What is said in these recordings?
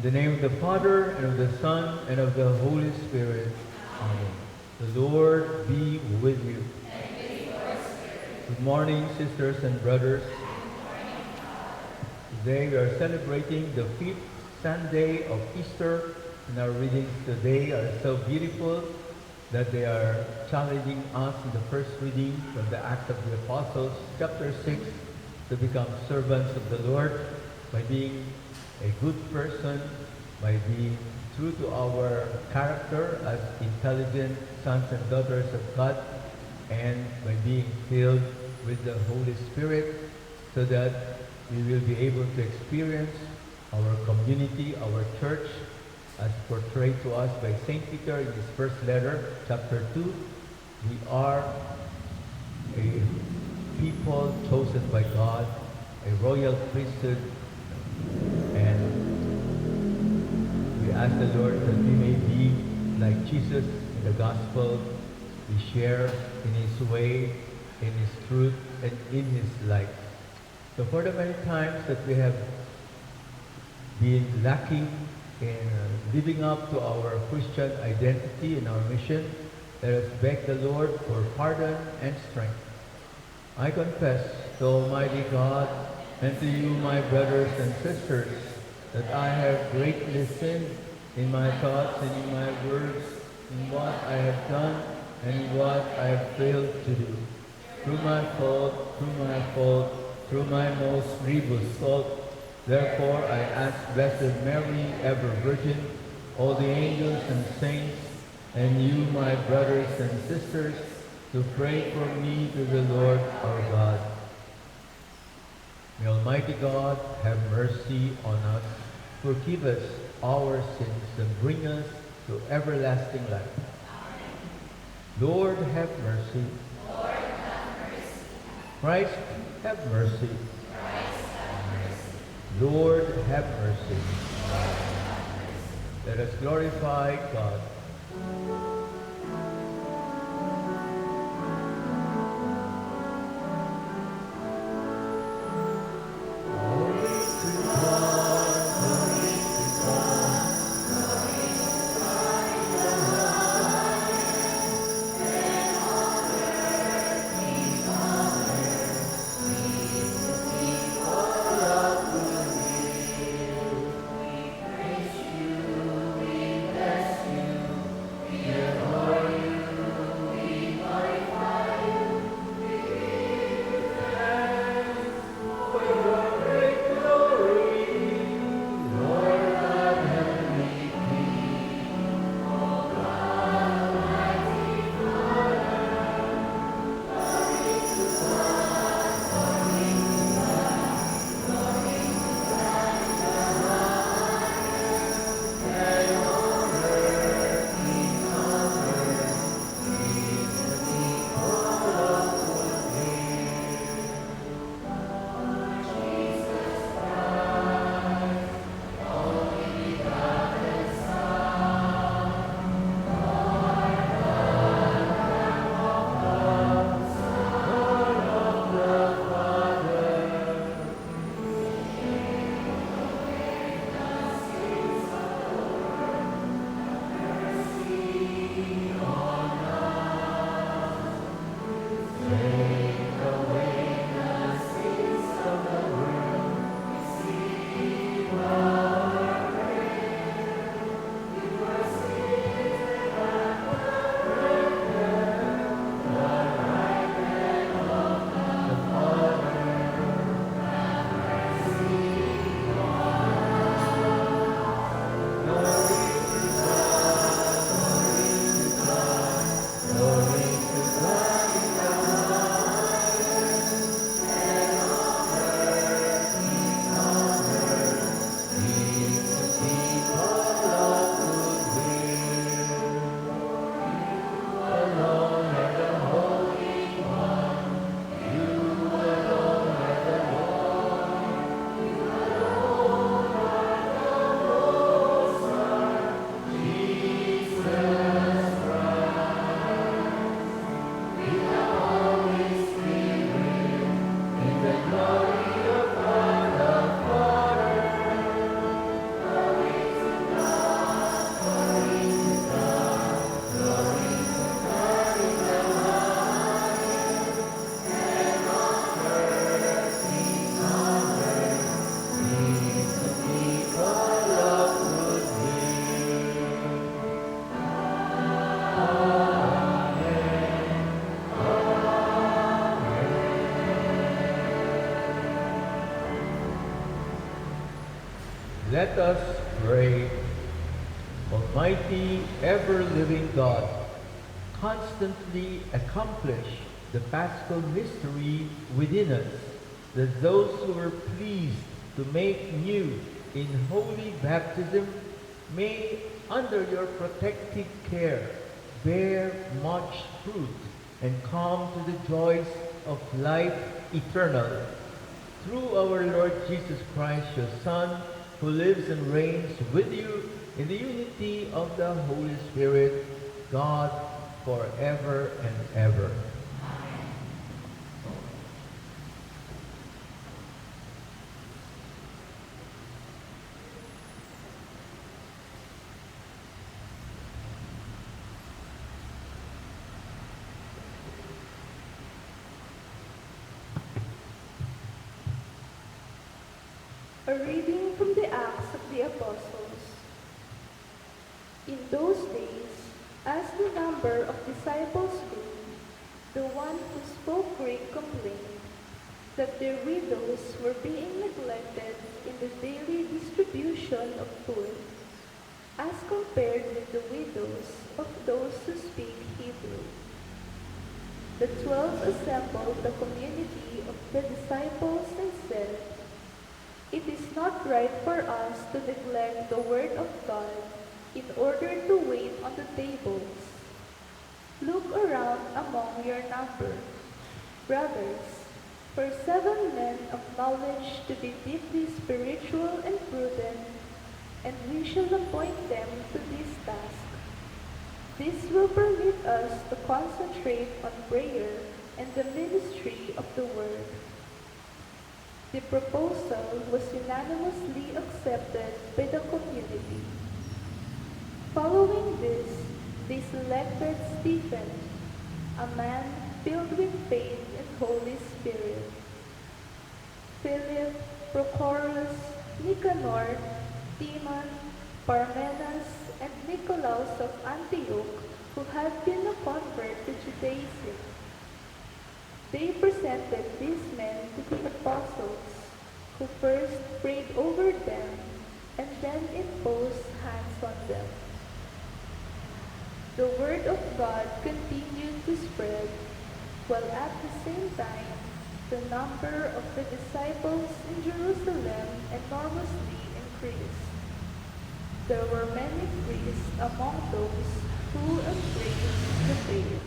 the name of the Father, and of the Son, and of the Holy Spirit. Amen. The Lord be with you. Good morning, sisters and brothers. Today we are celebrating the 5th Sunday of Easter, and our readings today are so beautiful that they are challenging us in the first reading from the Acts of the Apostles, chapter 6, to become servants of the Lord by being a good person, by being true to our character as intelligent sons and daughters of God, and by being filled with the Holy Spirit, so that we will be able to experience our community, our church, as portrayed to us by St. Peter in his first letter, chapter 2. We are a people chosen by God, a royal priesthood, and we ask the Lord that we may be like Jesus in the gospel. We share in his way, in his truth, and in his life. So for the many times that we have been lacking in living up to our Christian identity and our mission, let us beg the Lord for pardon and strength. I confess to Almighty God and to you, my brothers and sisters, that I have greatly sinned in my thoughts and in my words, in what I have done and in what I have failed to do. Through my fault, through my most grievous fault. Therefore I ask Blessed Mary, ever Virgin, all the angels and saints, and you, my brothers and sisters, to pray for me to the Lord our God. May Almighty God have mercy on us, forgive us our sins, and bring us to everlasting life. Lord, have mercy. Lord, have mercy. Christ, have mercy. Christ, have mercy. Lord, have mercy. Lord, have mercy. Let us glorify God. Let us pray. Almighty, ever-living God, constantly accomplish the Paschal mystery within us, that those who were pleased to make new in holy baptism may, under your protective care, bear much fruit and come to the joys of life eternal. Through our Lord Jesus Christ, your Son, who lives and reigns with you in the unity of the Holy Spirit, God, forever and ever. A reading from the Acts of the Apostles. In those days, as the number of disciples grew, the one who spoke Greek complained that their widows were being neglected in the daily distribution of food, as compared with the widows of those who speak Hebrew. The 12 assembled the community of the disciples and said, "It is not right for us to neglect the word of God in order to wait on the tables. Look around among your number, brothers, for 7 men of knowledge to be deeply spiritual and prudent, and we shall appoint them to this task. This will permit us to concentrate on prayer and the ministry of the word." The proposal was unanimously accepted by the community. Following this, they selected Stephen, a man filled with faith and Holy Spirit, Philip, Prochorus, Nicanor, Timon, Parmenas, and Nicolaus of Antioch, who had been a convert to Judaism. They presented these men to the apostles, who first prayed over them and then imposed hands on them. The word of God continued to spread, while at the same time the number of the disciples in Jerusalem enormously increased. There were many priests among those who embraced the faith.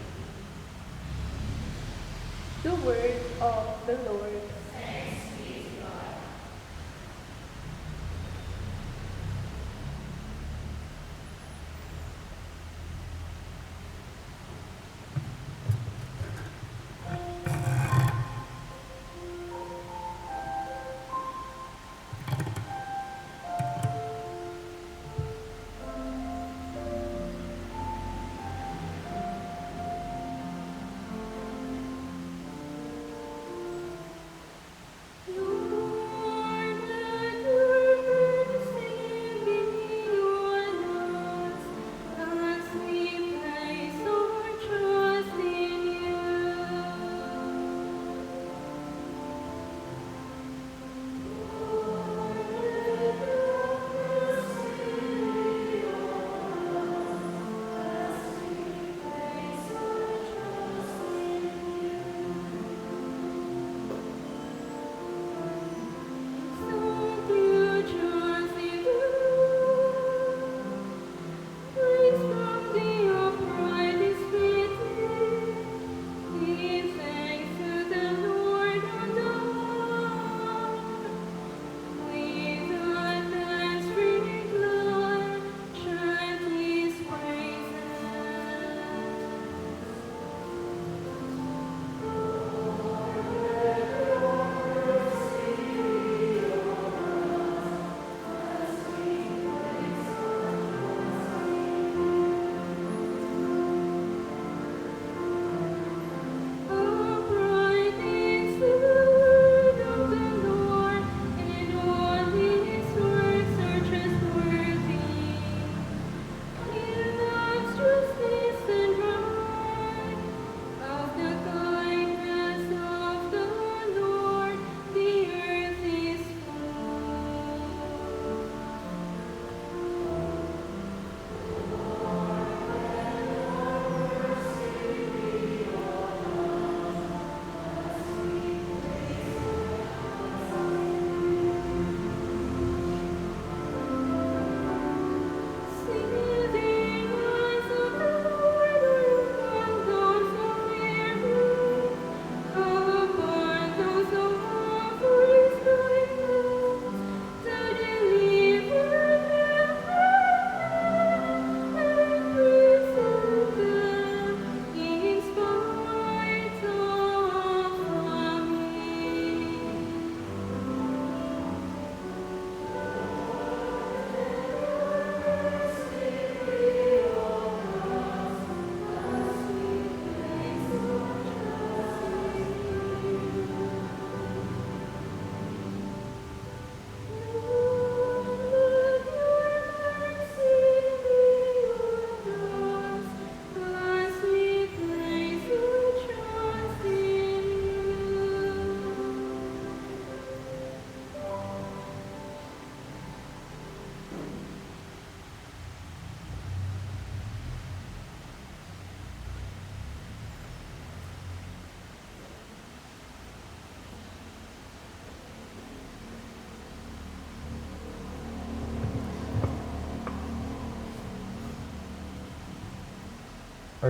The word of the Lord. Thanks be to God. You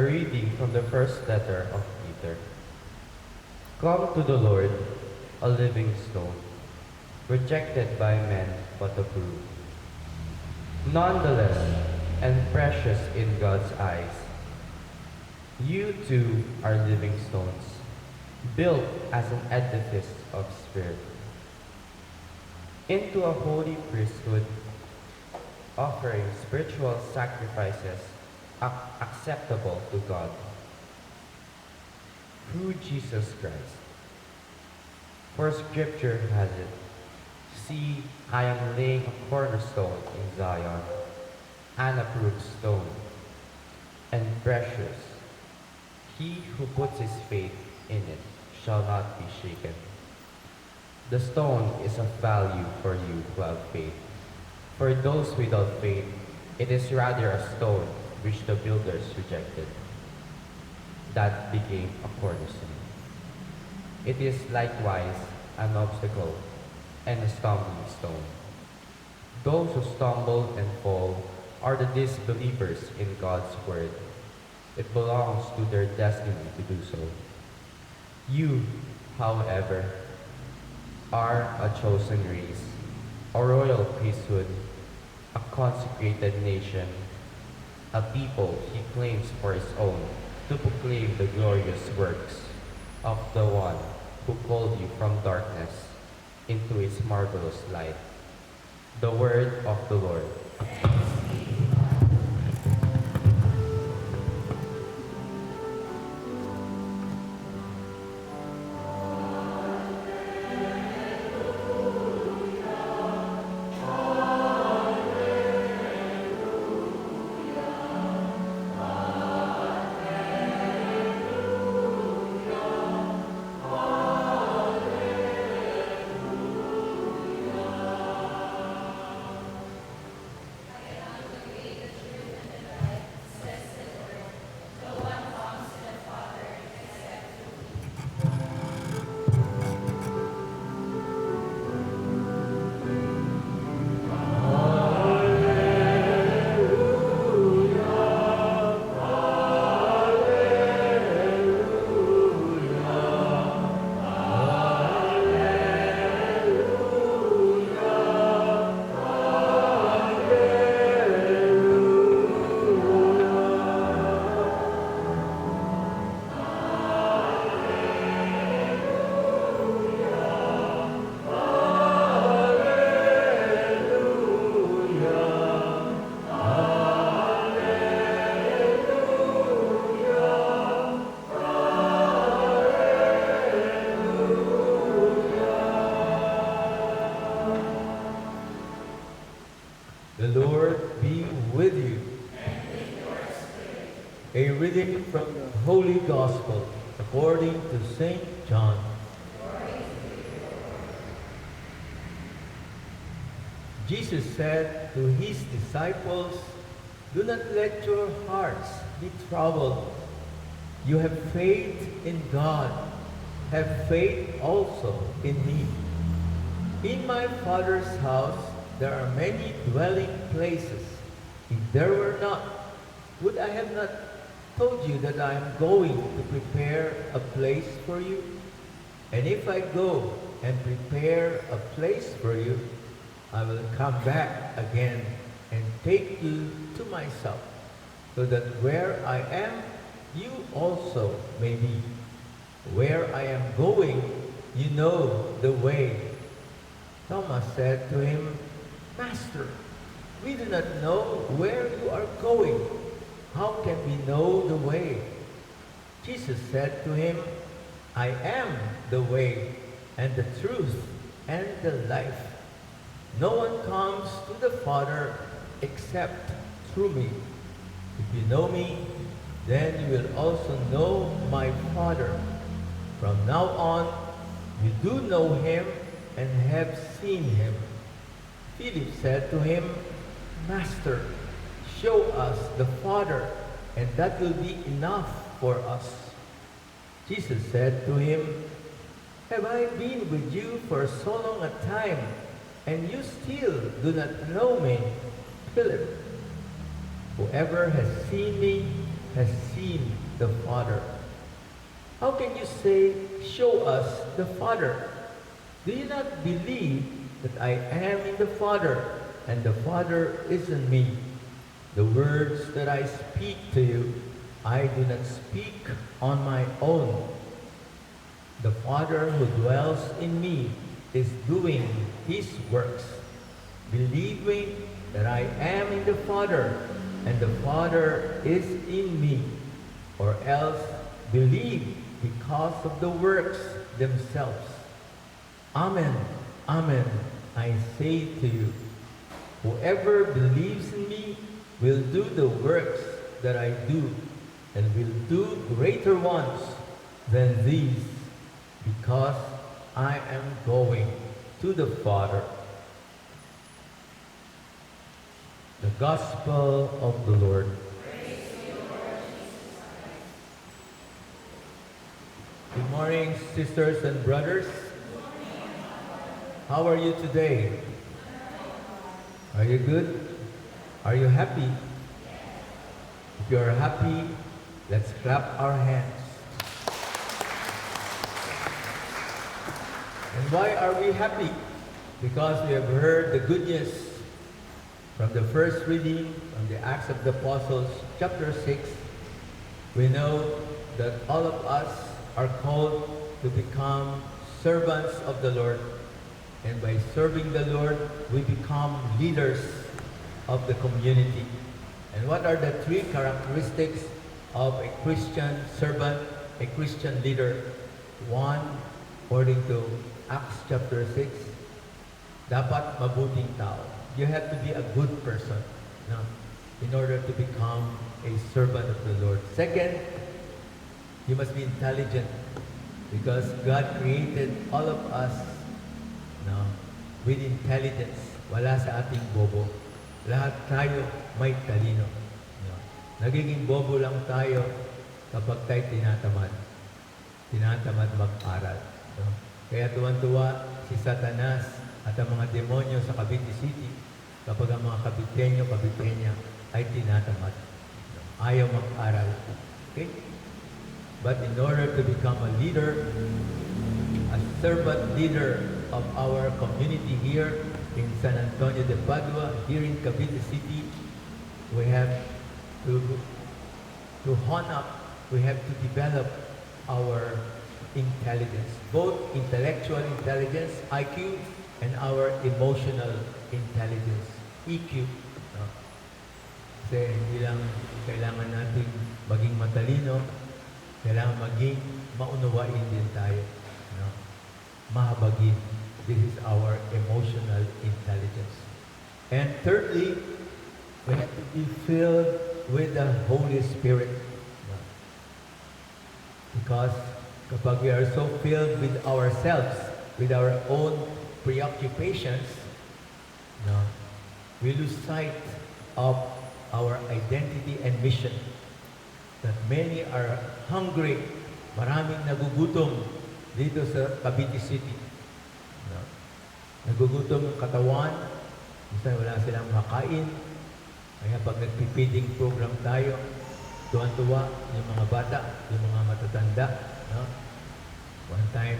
A reading from the first letter of Peter. Come to the Lord, a living stone, rejected by men but approved. Nonetheless, and precious in God's eyes. You too are living stones, built as an edifice of spirit, into a holy priesthood, offering spiritual sacrifices acceptable to God through Jesus Christ. For Scripture has it, see, I am laying a cornerstone in Zion, an approved stone, and precious. He who puts his faith in it shall not be shaken. The stone is of value for you who have faith. For those without faith, it is rather a stone which the builders rejected, that became a cornerstone. It is likewise an obstacle and a stumbling stone. Those who stumble and fall are the disbelievers in God's word. It belongs to their destiny to do so. You, however, are a chosen race, a royal priesthood, a consecrated nation, a people he claims for his own, to proclaim the glorious works of the one who called you from darkness into his marvelous light. The word of the Lord. The Lord be with you. A reading from the Holy Gospel according to St. John. Jesus said to his disciples, "Do not let your hearts be troubled. You have faith in God. Have faith also in me. In my Father's house there are many dwelling places. If there were not, would I have not told you that I am going to prepare a place for you? And if I go and prepare a place for you, I will come back again and take you to myself, so that where I am, you also may be. Where I am going, you know the way." Thomas said to him, "Master, we do not know where you are going. How can we know the way?" Jesus said to him, "I am the way and the truth and the life. No one comes to the Father except through me. If you know me, then you will also know my Father. From now on, you do know him and have seen him." Philip said to him, "Master, show us the Father, and that will be enough for us." Jesus said to him, "Have I been with you for so long a time, and you still do not know me, Philip? Whoever has seen me has seen the Father. How can you say, show us the Father? Do you not believe that I am in the Father, and the Father is in me? The words that I speak to you, I do not speak on my own. The Father who dwells in me is doing His works, believing that I am in the Father, and the Father is in me, or else believe because of the works themselves. Amen, amen, I say to you, whoever believes in me will do the works that I do, and will do greater ones than these, because I am going to the Father. The Gospel of the Lord. Good morning, sisters and brothers. How are you today? Are you good? Are you happy? If you are happy, let's clap our hands. And why are we happy? Because we have heard the good news from the first reading from the Acts of the Apostles, chapter 6. We know that all of us are called to become servants of the Lord. And by serving the Lord, we become leaders of the community. And what are the three characteristics of a Christian servant, a Christian leader? One, according to Acts chapter 6, dapat mabuting tao. You have to be a good person, no, in order to become a servant of the Lord. Second, you must be intelligent, because God created all of us, no, with intelligence. Wala sa ating bobo. Lahat tayo may talino. No. Nagiging bobo lang tayo kapag tayo tinatamad. Tinatamad mag-aral. No. Kaya tuwan-tuwa si Satanas at ang mga demonyo sa Cavite City kapag ang mga Caviteño, Caviteña ay tinatamad. No. Ayaw mag-aral. Okay? But in order to become a leader, a servant leader of our community here in San Antonio de Padua, here in Cavite City, we have to hone up, we have to develop our intelligence, both intellectual intelligence, IQ, and our emotional intelligence, EQ. No? Kasi hindi lang kailangan natin maging matalino, kailangan maging maunawain din tayo. No? Mahabagin. This is our emotional intelligence. And thirdly, we have to be filled with the Holy Spirit. No? Because kapag we are so filled with ourselves, with our own preoccupations, no, we lose sight of our identity and mission. That many are hungry, maraming nagugutom dito sa Cavite City. No? Nagugutom ang katawan, minsan wala silang makain. Kaya pag nagpipiding program tayo, tuwan-tuwa yung mga bata, yung mga matatanda. No? One time,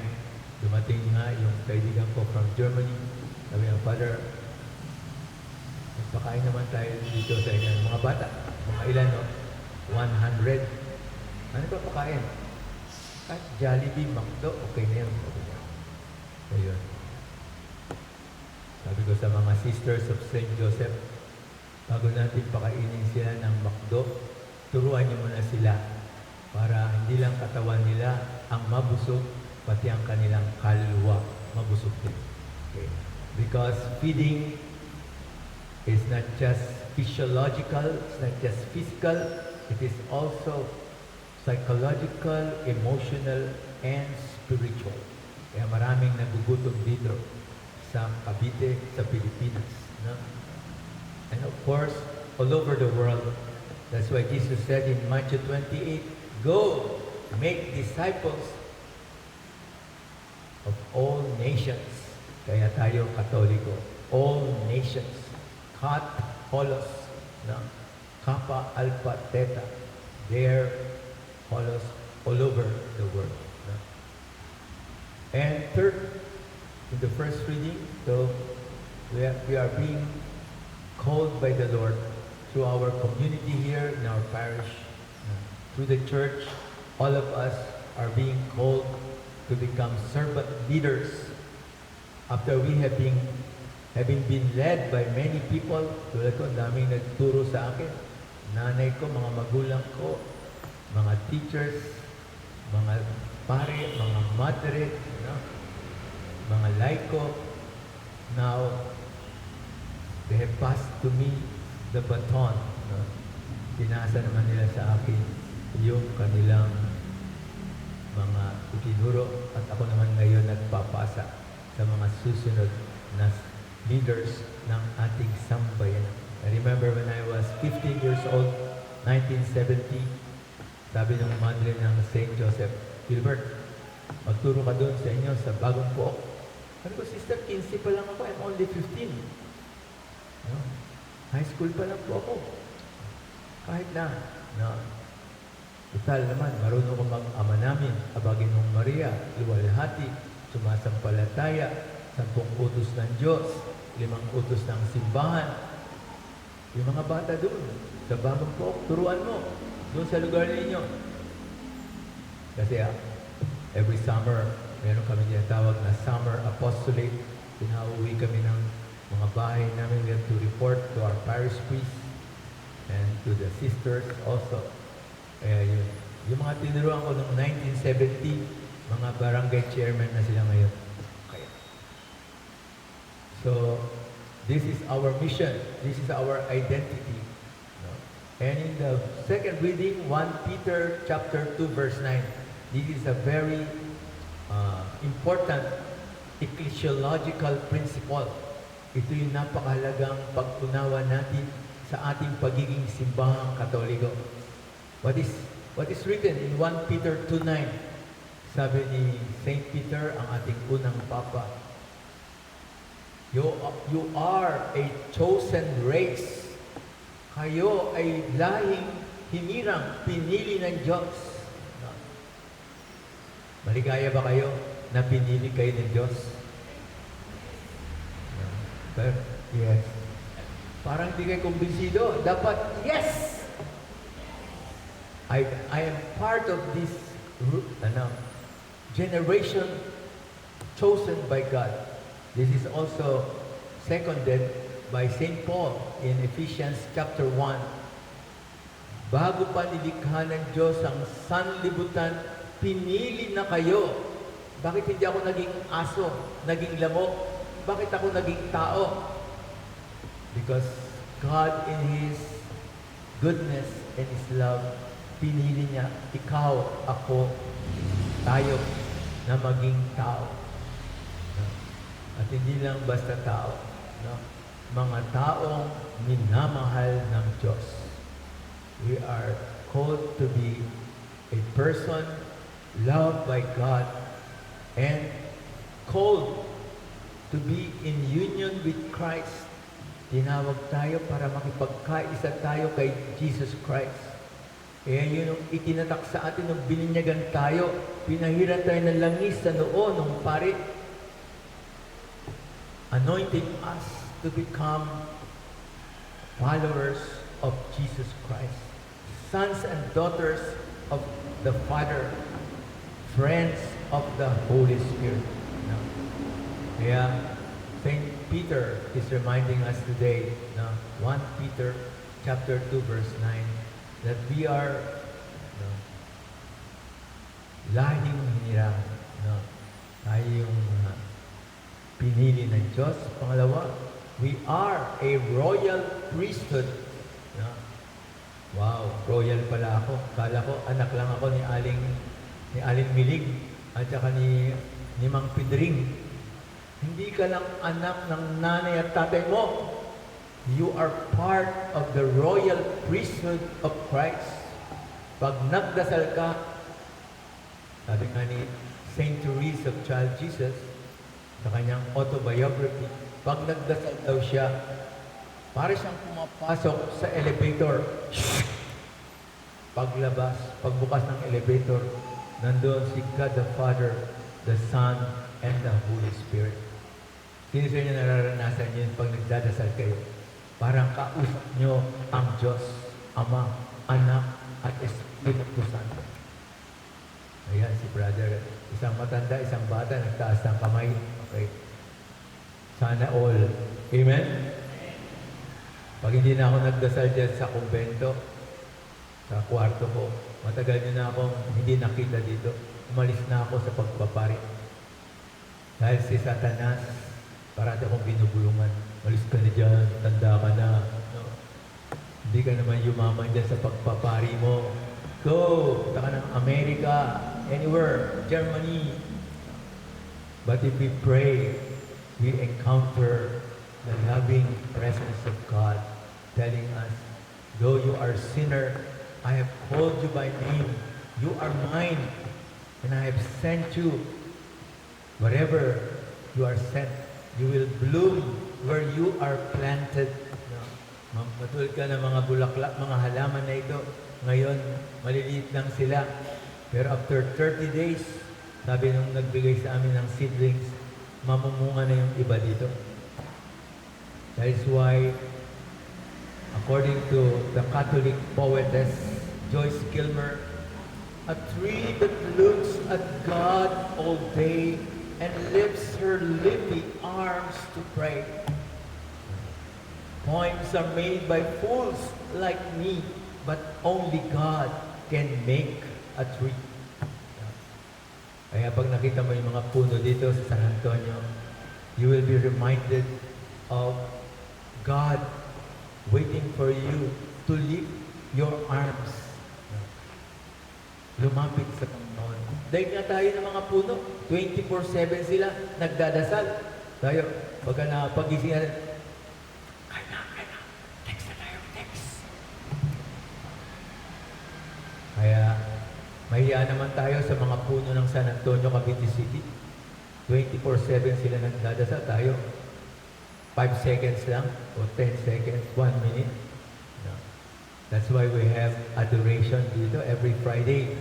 dumating nga yung kaibigan ko from Germany. Sabi ng Father, magpakain naman tayo dito sa inyo. Mga bata, mga ilan, no? 100. Ano ba pakain? Kahit Jollibee, McDo, okay na yun. So yun. Sabi ko sa mga sisters of St. Joseph, bago natin pakainin sila ng McDo, turuan niyo muna sila para hindi lang katawan nila ang mabusog, pati ang kanilang kaluluwa mabusog din. Okay. Because feeding is not just physiological, it's not just physical, it is also psychological, emotional, and spiritual. Kaya maraming nagugutom dito sa Cavite, sa Pilipinas. No? And of course, all over the world. That's why Jesus said in Matthew 28, go, make disciples of all nations. Kaya tayo Katoliko, all nations. Kat, holos, no? Kappa, Alpha, Theta. there follows all over the world. No? And third, in the first reading, so we are being called by the Lord through our community here in our parish, through the church. All of us are being called to become servant leaders after we have been having been led by many people. Tulad ko, ang daming nagturo sa akin. Nanay ko, mga magulang ko, mga teachers, mga pare, mga madre, mga laiko. Now, they have passed to me the baton. Pinasa naman nila sa akin yung kanilang mga itinuro at ako naman ngayon nagpapasa sa mga susunod na leaders ng ating sambayan. I remember when I was 15 years old, 1970, sabi ng madre ng St. Joseph, Gilbert, magturo ka doon sa inyo sa bagong pook. Sabi ko, sister, 15 pa lang ako, I'm only 15. No? High school pa lang po ako. Kahit na, total naman, marunong ko mag-ama namin, abagin ng Maria, iwalhati, sumasampalataya, 10 utos ng Diyos, 5 utos ng simbahan. Yung mga bata doon, sa bagong pook, turuan mo, doon sa lugar ninyo. Kasi every summer, meron kami tinatawag na summer apostolate. Pinauwi kami ng mga bahay namin. We have to report to our parish priest and to the sisters also. Kaya yun. Yung mga tinuruan ko noong 1970, mga barangay chairman na sila ngayon. Okay. So, this is our mission. This is our identity. No? And in the second reading, 1 Peter chapter 2, verse 9, this is a very important ecclesiological principle. Ito yung napakahalagang pag-unawa natin sa ating pagiging simbahang Katoliko. What is written in 1 Peter 2:9? Sabi ni Saint Peter, ang ating unang papa, You are a chosen race. Kayo ay lahing hinirang, pinili ng Diyos. Maligaya ba kayo na pinili kayo ng Diyos? Yes. Parang hindi kayo kumbinsido. Dapat, yes! I am part of this generation chosen by God. This is also seconded by St. Paul in Ephesians chapter 1. Bago pa nilikha ng Diyos ang sanlibutan, pinili na kayo. Bakit hindi ako naging aso, naging lamok? Bakit ako naging tao? Because God in His goodness and His love, pinili niya, ikaw, ako, tayo, na maging tao. At hindi lang basta tao. Mga taong minamahal ng Diyos. We are called to be a person loved by God and called to be in union with Christ. Tinawag tayo para makipagkaisa tayo kay Jesus Christ. Kaya yun yung itinatak sa atin nung bininyagan tayo. Pinahiran tayo ng langis sa noo ng pari. Anointing us to become followers of Jesus Christ. Sons and daughters of the Father. Friends of the Holy Spirit. Kaya St. Peter is reminding us today, 1 Peter chapter 2 verse 9, that we are lahing hinirang. Tayo yung pinili ng Diyos. Pangalawa, we are a royal priesthood. Wow, royal pala ako. Kala ko, anak lang ako ni Aling Milig at saka ni Mang Pidring. Hindi ka lang anak ng nanay at tatay mo. You are part of the royal priesthood of Christ. Pag nagdasal ka, sabi nga ni St. Therese of Child Jesus, sa kanyang autobiography, pag nagdasal daw siya, para siyang pumapasok sa elevator. paglabas, pagbukas ng elevator, nandoon si God the Father, the Son, and the Holy Spirit. Sino sa inyo nararanasan yun pag nagdadasal kayo? Parang kausap nyo ang Diyos, Ama, Anak, at Espiritu Santo. Ayan, si brother. Isang matanda, isang bata, nagtaas ng kamay. Okay. Sana all. Amen? Pag hindi na ako nagdasal dyan sa kumbento, sa kwarto ko, matagal nyo na akong hindi nakita dito. Umalis na ako sa pagpapari. Dahil si Satanas, parati akong binubulungan. Umalis ka na dyan, tanda ka na. No? Hindi ka naman yumaman dyan sa pagpapari mo. Go! Punta ka ng Amerika, anywhere, Germany. But if we pray, we encounter the loving presence of God telling us, though you are a sinner, I have called you by name. You are mine, and I have sent you. Wherever you are sent, you will bloom where you are planted. Matulad ka ng mga bulaklak, mga halaman na ito. Ngayon, maliliit lang sila. Pero after 30 days, sabi nung nagbigay sa amin ng seedlings, mamumunga na yung iba dito. That is why, according to the Catholic poetess Joyce Kilmer, a tree that looks at God all day and lifts her leafy arms to pray. Poems are made by fools like me, but only God can make a tree. Kaya pag nakita mo yung mga puno dito sa San Antonio, you will be reminded of God waiting for you to lift your arms. Lumapit sa Panginoon. Dahil nga tayo ng mga puno, 24/7 sila, nagdadasal. Tayo, pagka napagising natin, text na tayo, text. Kaya, mahiya naman tayo sa mga puno ng San Antonio, Cavite City. 24/7 sila nagdadasal. Tayo, 5 seconds lang, o 10 seconds, 1 minute. No. That's why we have adoration dito every Friday.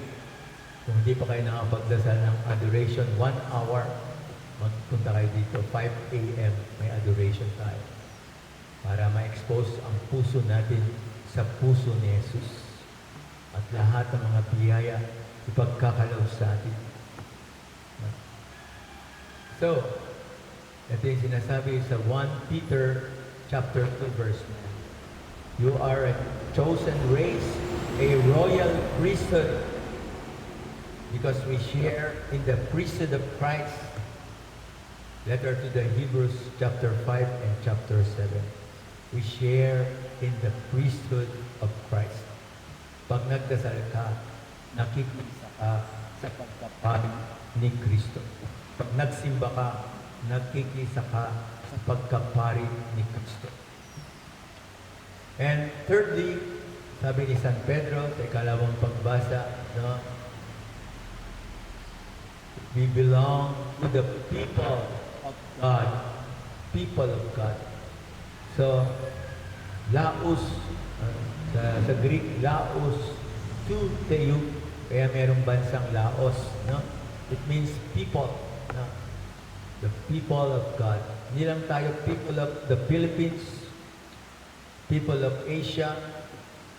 Kung hindi pa kayo nakapagdasal ng adoration, 1 hour, magpunta kayo dito, 5 a.m. may adoration tayo. Para ma-expose ang puso natin sa puso ni Jesus. At lahat ng mga biyaya ipagkakalaw sa atin. So, ito yung sinasabi sa 1 Peter chapter 2 verse 9. You are a chosen race, a royal priesthood, because we share in the priesthood of Christ. Letter to the Hebrews chapter 5 and chapter 7. We share in the priesthood of Christ. Pag nagdasal ka, nakikisa ka sa pagkapari ni Kristo. Pag nagsimba ka, nakikisa ka sa pagkapari ni Kristo. And thirdly, sabi ni San Pedro sa ikalawang pagbasa, no, we belong to the people of God. People of God. So, laos, sa Greek, laos to theou. Kaya merong bansang Laos. No? It means people. No? The people of God. Hindi lang tayo people of the Philippines, people of Asia,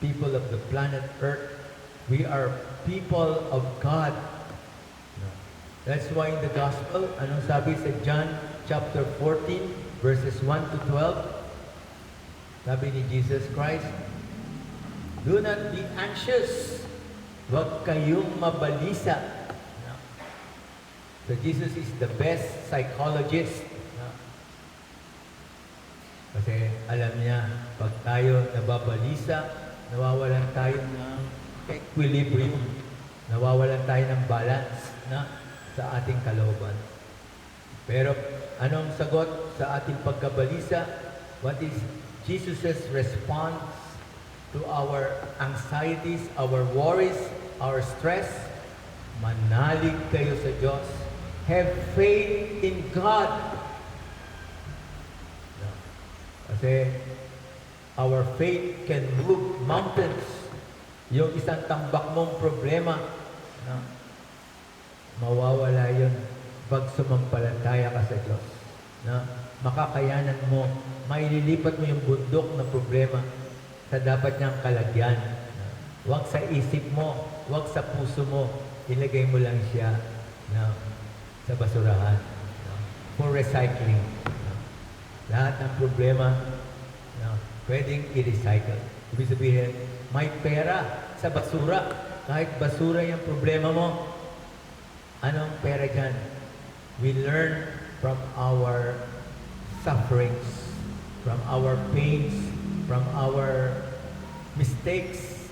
people of the planet Earth. We are people of God. That's why in the Gospel, anong sabi sa John chapter 14, verses 1 to 12? Sabi ni Jesus Christ, do not be anxious. Huwag kayong mabalisa. No? So Jesus is the best psychologist. No? Kasi alam niya, pag tayo nababalisa, nawawalan tayo ng equilibrium. Nawawalan tayo ng balance na sa ating kalooban. Pero anong sagot sa ating pagkabalisa? What is Jesus' response to our anxieties, our worries, our stress? Manalig kayo sa Diyos. Have faith in God. Kasi our faith can move mountains. yung isang tambak mong problema, no? Mawawala yun pag sumampalataya ka sa Diyos. No? Makakayanan mo, maililipat mo yung bundok na problema sa dapat niyang kalagyan. No? Huwag sa isip mo, huwag sa puso mo, ilagay mo lang siya, no? Sa basurahan. No? For recycling. No? Lahat ng problema, no? Pwedeng i-recycle. Ibig sabihin, may pera sa basura. Kahit basura yung problema mo, anong pera dyan? We learn from our sufferings, from our pains, from our mistakes,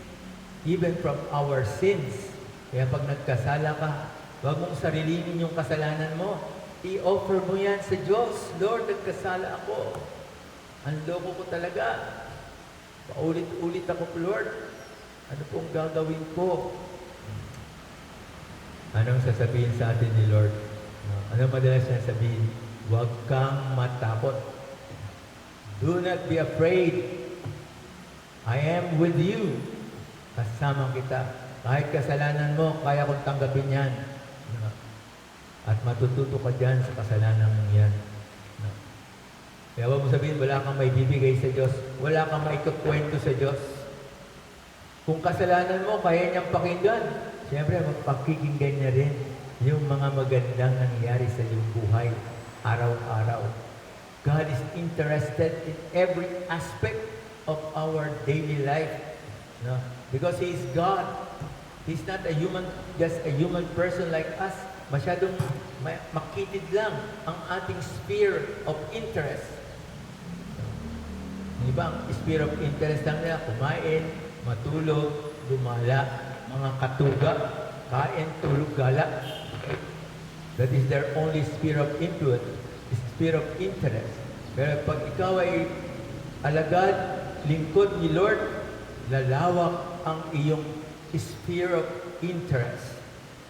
even from our sins. Kaya pag nagkasala ka, huwag mong sarilinin yung kasalanan mo. I-offer mo yan sa Diyos. Lord, nagkasala ako. Ang loko ko talaga. Paulit-ulit ako, Lord. Ano pong gagawin ko? Anong sasabihin sa atin ni Lord? Ano madalas niya sabihin? Huwag kang matakot. Do not be afraid. I am with you. Kasama kita. Kahit kasalanan mo, kaya kong tanggapin yan. At matututo ka dyan sa kasalanan mo yan. Kaya huwag mo sabihin, wala kang may bibigay sa Diyos. Wala kang may kukwento sa Diyos. Kung kasalanan mo, kaya niyang pakinggan. Siyempre, magpakikinggan niya rin yung mga magandang nangyari sa iyong buhay araw-araw. God is interested in every aspect of our daily life. No? Because He is God. He's not a human, just a human person like us. Masyadong makitid lang ang ating sphere of interest. Yung iba, ang sphere of interest lang nila, kumain, matulog, lumala, mga katuga, kain, tulog, gala. That is their only sphere of influence, sphere of interest. Pero pag ikaw ay alagad, lingkod ni Lord, lalawak ang iyong sphere of interest.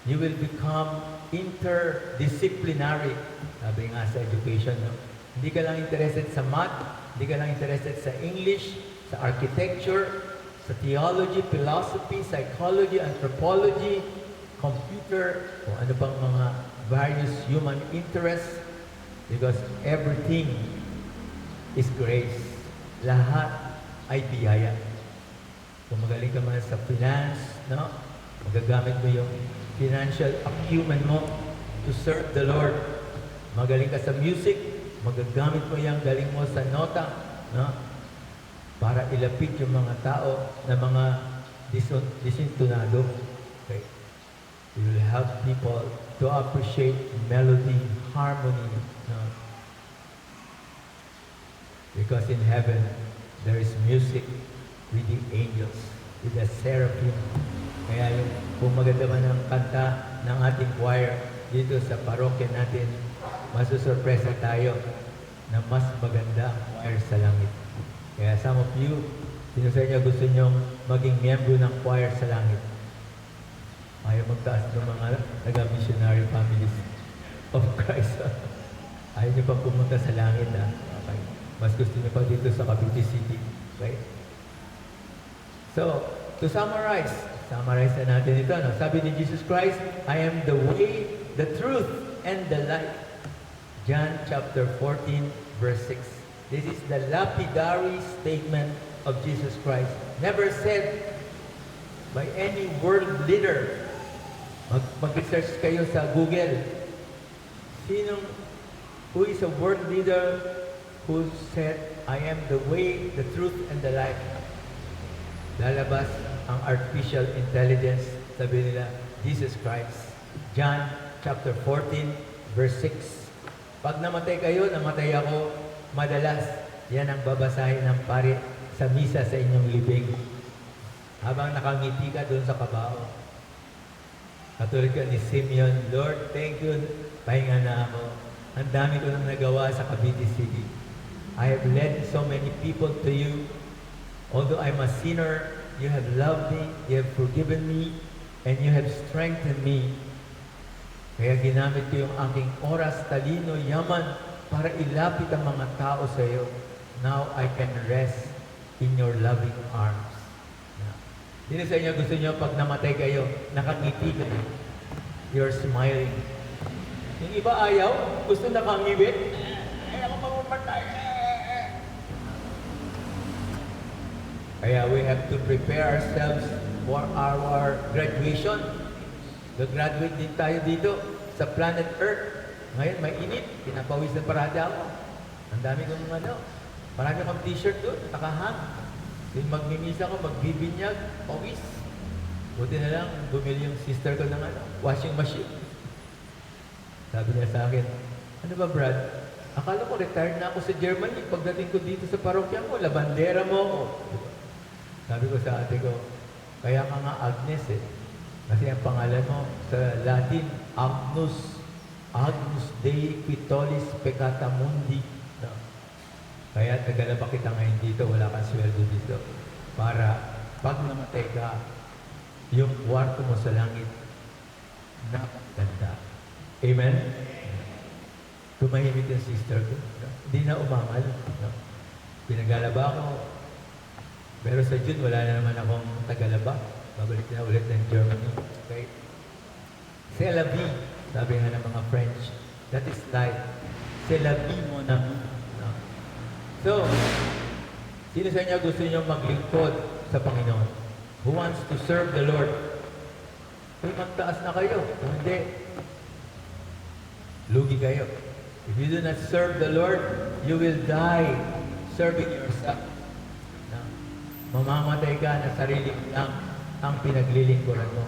You will become interdisciplinary. Sabi nga sa education, no? Hindi ka lang interested sa math, hindi ka lang interested sa English, sa architecture, sa theology, philosophy, psychology, anthropology, computer, o ano pang mga various human interests, because everything is grace. Lahat ay biyaya. Kung magaling ka man sa finance, no? Magagamit mo yung financial acumen mo to serve the Lord. Magaling ka sa music, magagamit mo yung galing mo sa nota, no? Para ilapit yung mga tao na mga disintunado. Okay? You will help people to appreciate melody, harmony. No? Because in heaven, there is music with the angels, with the seraphim. Kaya yung, kung maganda man ang kanta ng ating choir dito sa parokya natin, masusurpresa tayo na mas maganda ang choir sa langit. Kaya some of you, sino sa inyo gusto nyong maging miyembro ng choir sa langit? Ayaw magtaas ng mga taga-missionary families of Christ. Ayaw nyo pang pumunta sa langit, ha? Okay. Mas gusto nyo pa dito sa Cavite City. Okay? So, to summarize na natin ito. No? Sabi ni Jesus Christ, I am the way, the truth, and the life. John chapter 14, verse 6. This is the lapidary statement of Jesus Christ. Never said by any world leader. Mag-research kayo sa Google. Who is a world leader who said, I am the way, the truth, and the life? Lalabas ang artificial intelligence, sabi nila, Jesus Christ. John chapter 14, verse 6. Pag namatay kayo, namatay ako, madalas, yan ang babasahin ng pari sa misa sa inyong libing. Habang nakangiti ka doon sa kabao. Katulad ka ni Simeon, Lord, thank you, pahinga na ako. Ang dami ko nang nagawa sa Cavite City. I have led so many people to you. Although I'm a sinner, you have loved me, you have forgiven me, and you have strengthened me. Kaya ginamit ko yung aking oras, talino, yaman, para ilapit ang mga tao sa iyo. Now I can rest in your loving arms. Sino sa inyo gusto nyo pag namatay kayo, nakangiti kayo? You're smiling. Yung iba ayaw, gusto nakangibit. Ay, ako mamumatay. Kaya we have to prepare ourselves for our graduation. Graduate din tayo dito sa planet Earth. Ngayon, may init. Pinapawis na parada ako. Ang dami kong marami akong t-shirt doon, nakahang. Yung magmimisa ko, magbibinyag, pawis. Buti na lang, bumili yung sister ko ng washing machine. Sabi niya sa akin, ano ba Brad? Akala ko retired na ako sa Germany. Pagdating ko dito sa parokya mo, labandera mo ako. Diba? Sabi ko sa ate ko, kaya ka nga Agnes eh. Kasi ang pangalan mo sa Latin, Agnus. Agnus Dei Quitolis Peccata Mundi. No? Kaya tagalaba kita ngayon dito, wala kang sweldo dito. Para pag namatay ka, yung kwarto mo sa langit, napakaganda. Amen? Tumahimik yung sister ko. No? Hindi na umangal. No? Pinagalaba ako. Pero sa June, wala na naman akong tagalaba. Babalik na ulit ng Germany. Okay? C'est la vie, sabi nga ng mga French. That is life. C'est la vie, mon ami. No? So, sino sa inyo gusto niyo maglingkod sa Panginoon? Who wants to serve the Lord? Kung magtaas na kayo. Kung hindi, lugi kayo. If you do not serve the Lord, you will die serving yourself. No? Mamamatay ka na sarili lang ang pinaglilingkuran mo.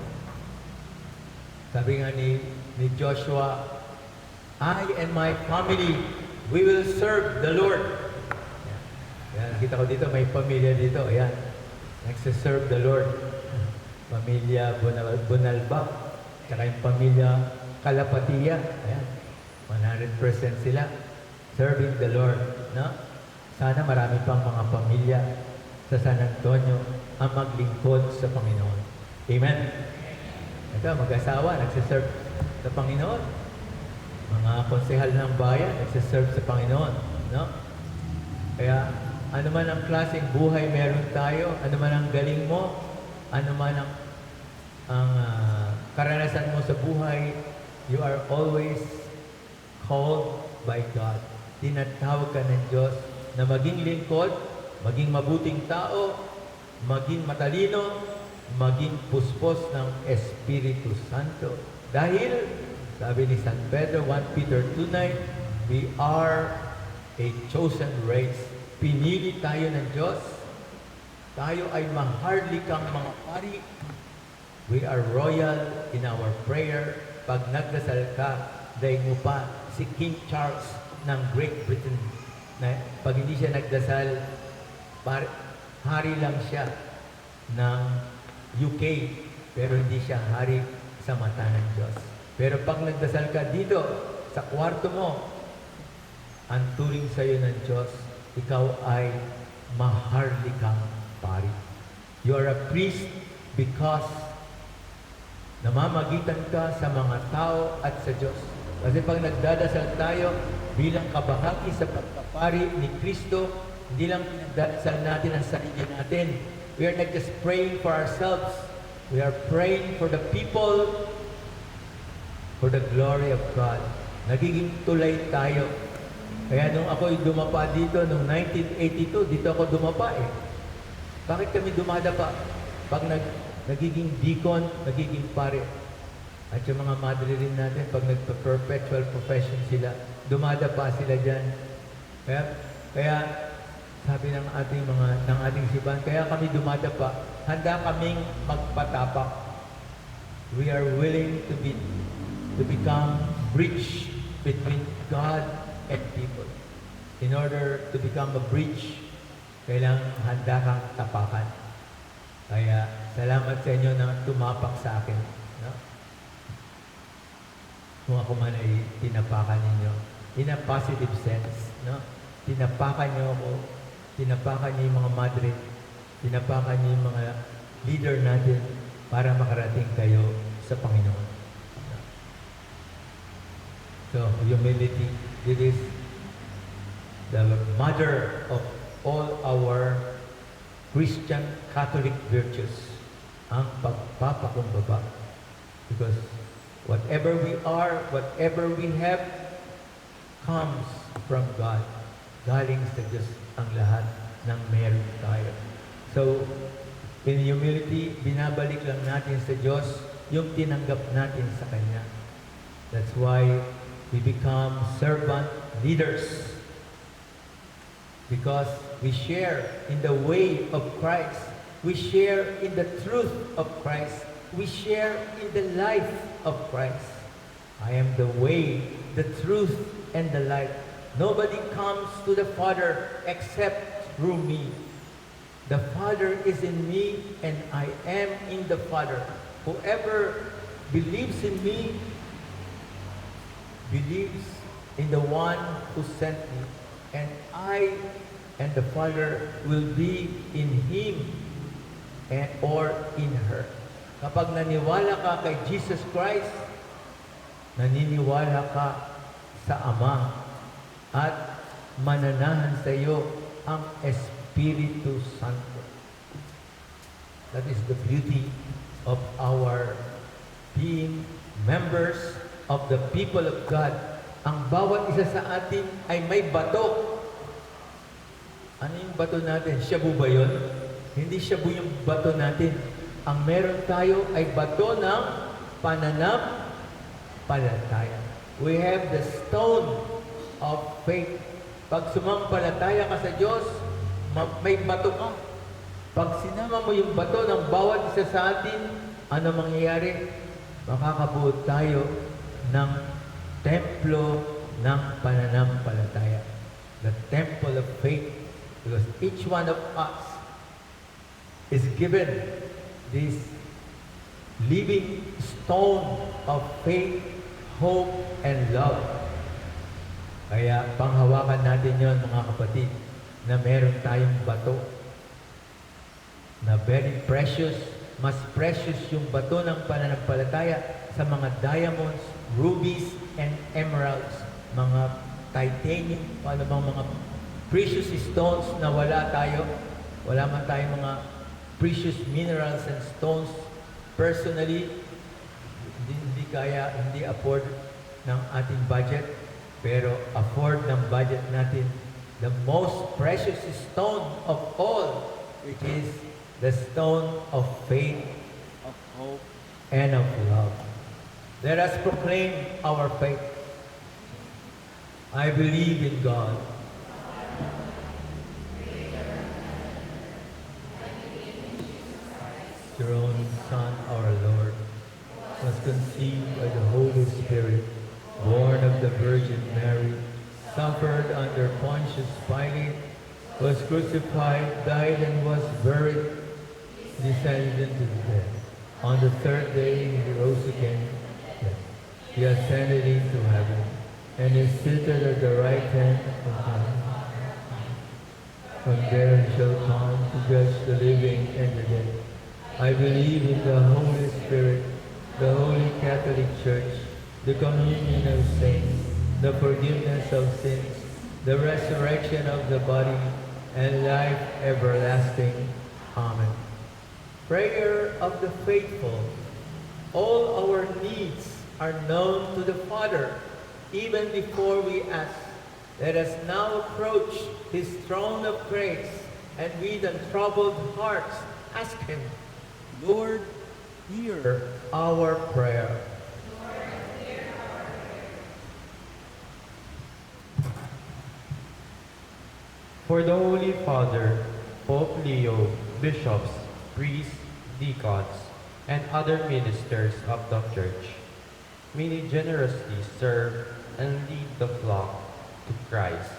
Sabi nga ni Joshua, I and my family, we will serve the Lord. Yan, nakita ko dito, may pamilya dito. Ayan, nagsiserve the Lord. Pamilya Bunalba, tsaka yung pamilya Kalapatiya. Ayan, 100% sila serving the Lord. No? Sana marami pang mga pamilya sa San Antonio ang maglingkod sa Panginoon. Amen? Ito, mag-asawa, nagsiserve sa Panginoon. Mga konsehal ng bayan, nagsiserve sa Panginoon. No? Kaya, ano man ang klaseng buhay meron tayo, ano man ang galing mo, ano man ang karanasan mo sa buhay, you are always called by God. Tinatawag ka ng Diyos na maging lingkod, maging mabuting tao, maging matalino, maging puspos ng Espiritu Santo. Dahil, sabi ni San Pedro, 1 Peter 2:9, we are a chosen race. Pinili tayo ng Diyos. Tayo ay maharlikang mga pari. We are royal in our prayer. Pag nagdasal ka, dahil mo pa si King Charles ng Great Britain. Na pag hindi siya nagdasal, hari lang siya ng UK, pero hindi siya hari sa mata ng Diyos. Pero pag nagdasal ka dito, sa kwarto mo, ang turing sa iyo ng Diyos, ikaw ay maharlikang pari. You are a priest because namamagitan ka sa mga tao at sa Diyos. Kasi pag nagdadasal tayo bilang kabahagi sa pagpapari ni Kristo, hindi lang pinagdadasal natin ang sarili natin. We are not just praying for ourselves. We are praying for the people, for the glory of God. Nagiging tulay tayo. Kaya nung ako'y dumapa dito, nung 1982, dito ako dumapa eh. Bakit kami dumadapa? Pag nagiging deacon, nagiging pare. At yung mga madre rin natin, pag nagpa-perpetual profession sila, dumadapa sila dyan. Kaya sabi ng ating sibahan, kaya kami dumadapa, handa kaming magpatapak. We are willing to become bridge between God and people. In order to become a bridge, kailangan handa kang tapakan. Kaya salamat sa inyo na tumapak sa akin. No? Kung ako man ay tinapakan ninyo. In a positive sense. No? Tinapakan niyo ako. Tinapakan niyo yung mga madre. Tinapakan niyo yung mga leader natin para makarating kayo sa Panginoon. No? So, humility. It is the mother of all our Christian Catholic virtues. ang pagpapakumbaba. Because whatever we are, whatever we have, comes from God. Galing sa Diyos ang lahat ng meron tayo. So, in humility, binabalik lang natin sa Diyos yung tinanggap natin sa Kanya. That's why we become servant leaders. Because we share in the way of Christ. We share in the truth of Christ. We share in the life of Christ. I am the way, the truth, and the life. Nobody comes to the Father except through me. The Father is in me, and I am in the Father. Whoever believes in me, believes in the one who sent me. And I and the Father will be in him or in her. Kapag naniwala ka kay Jesus Christ, naniniwala ka sa Ama at mananahan sa iyo ang Espiritu Santo. That is the beauty of our being members of the people of God. Ang bawat isa sa atin ay may bato. Ano yung bato natin? Shabu ba yun? Hindi shabu yung bato natin. Ang meron tayo ay bato ng pananampalataya. We have the stone of faith. Pag sumampalataya ka sa Diyos, may bato ka. Pag sinama mo yung bato ng bawat isa sa atin, ano mangyayari? Makakabuo tayo ng templo ng pananampalataya. The temple of faith. Because each one of us is given this living stone of faith, hope, and love. Kaya panghawakan natin yon mga kapatid, na meron tayong bato na very precious, mas precious yung bato ng pananampalataya sa mga diamonds, rubies, and emeralds, mga titanium, paano bang mga precious stones na wala man tayong mga precious minerals and stones personally, hindi afford ng ating budget, pero afford ng budget natin the most precious stone of all, which is the stone of faith, of hope, and of love. Let us proclaim our faith. I believe in God, your only Son, our Lord, was conceived by the Holy Spirit, born of the Virgin Mary, suffered under Pontius Pilate, was crucified, died, and was buried, descended into the dead. On the third day he rose again. He ascended into heaven, and is seated at the right hand of God. From there he shall come to judge the living and the dead. I believe in the Holy Spirit, the Holy Catholic Church, the communion of saints, the forgiveness of sins, the resurrection of the body, and life everlasting. Amen. Prayer of the faithful. All our needs are known to the Father, even before we ask. Let us now approach His throne of grace, and with untroubled hearts ask Him, Lord, hear our prayer. For the Holy Father, Pope Leo, bishops, priests, deacons, and other ministers of the Church, may they generously serve and lead the flock to Christ,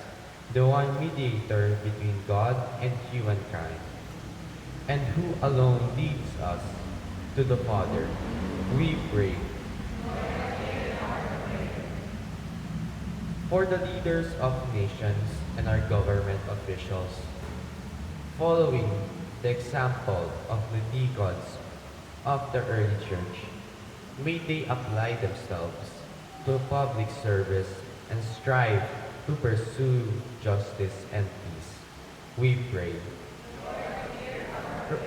the one mediator between God and humankind, and who alone leads us to the Father. We pray. For the leaders of nations and our government officials, following the example of the deacons of the early church, may they apply themselves to public service and strive to pursue justice and peace. We pray.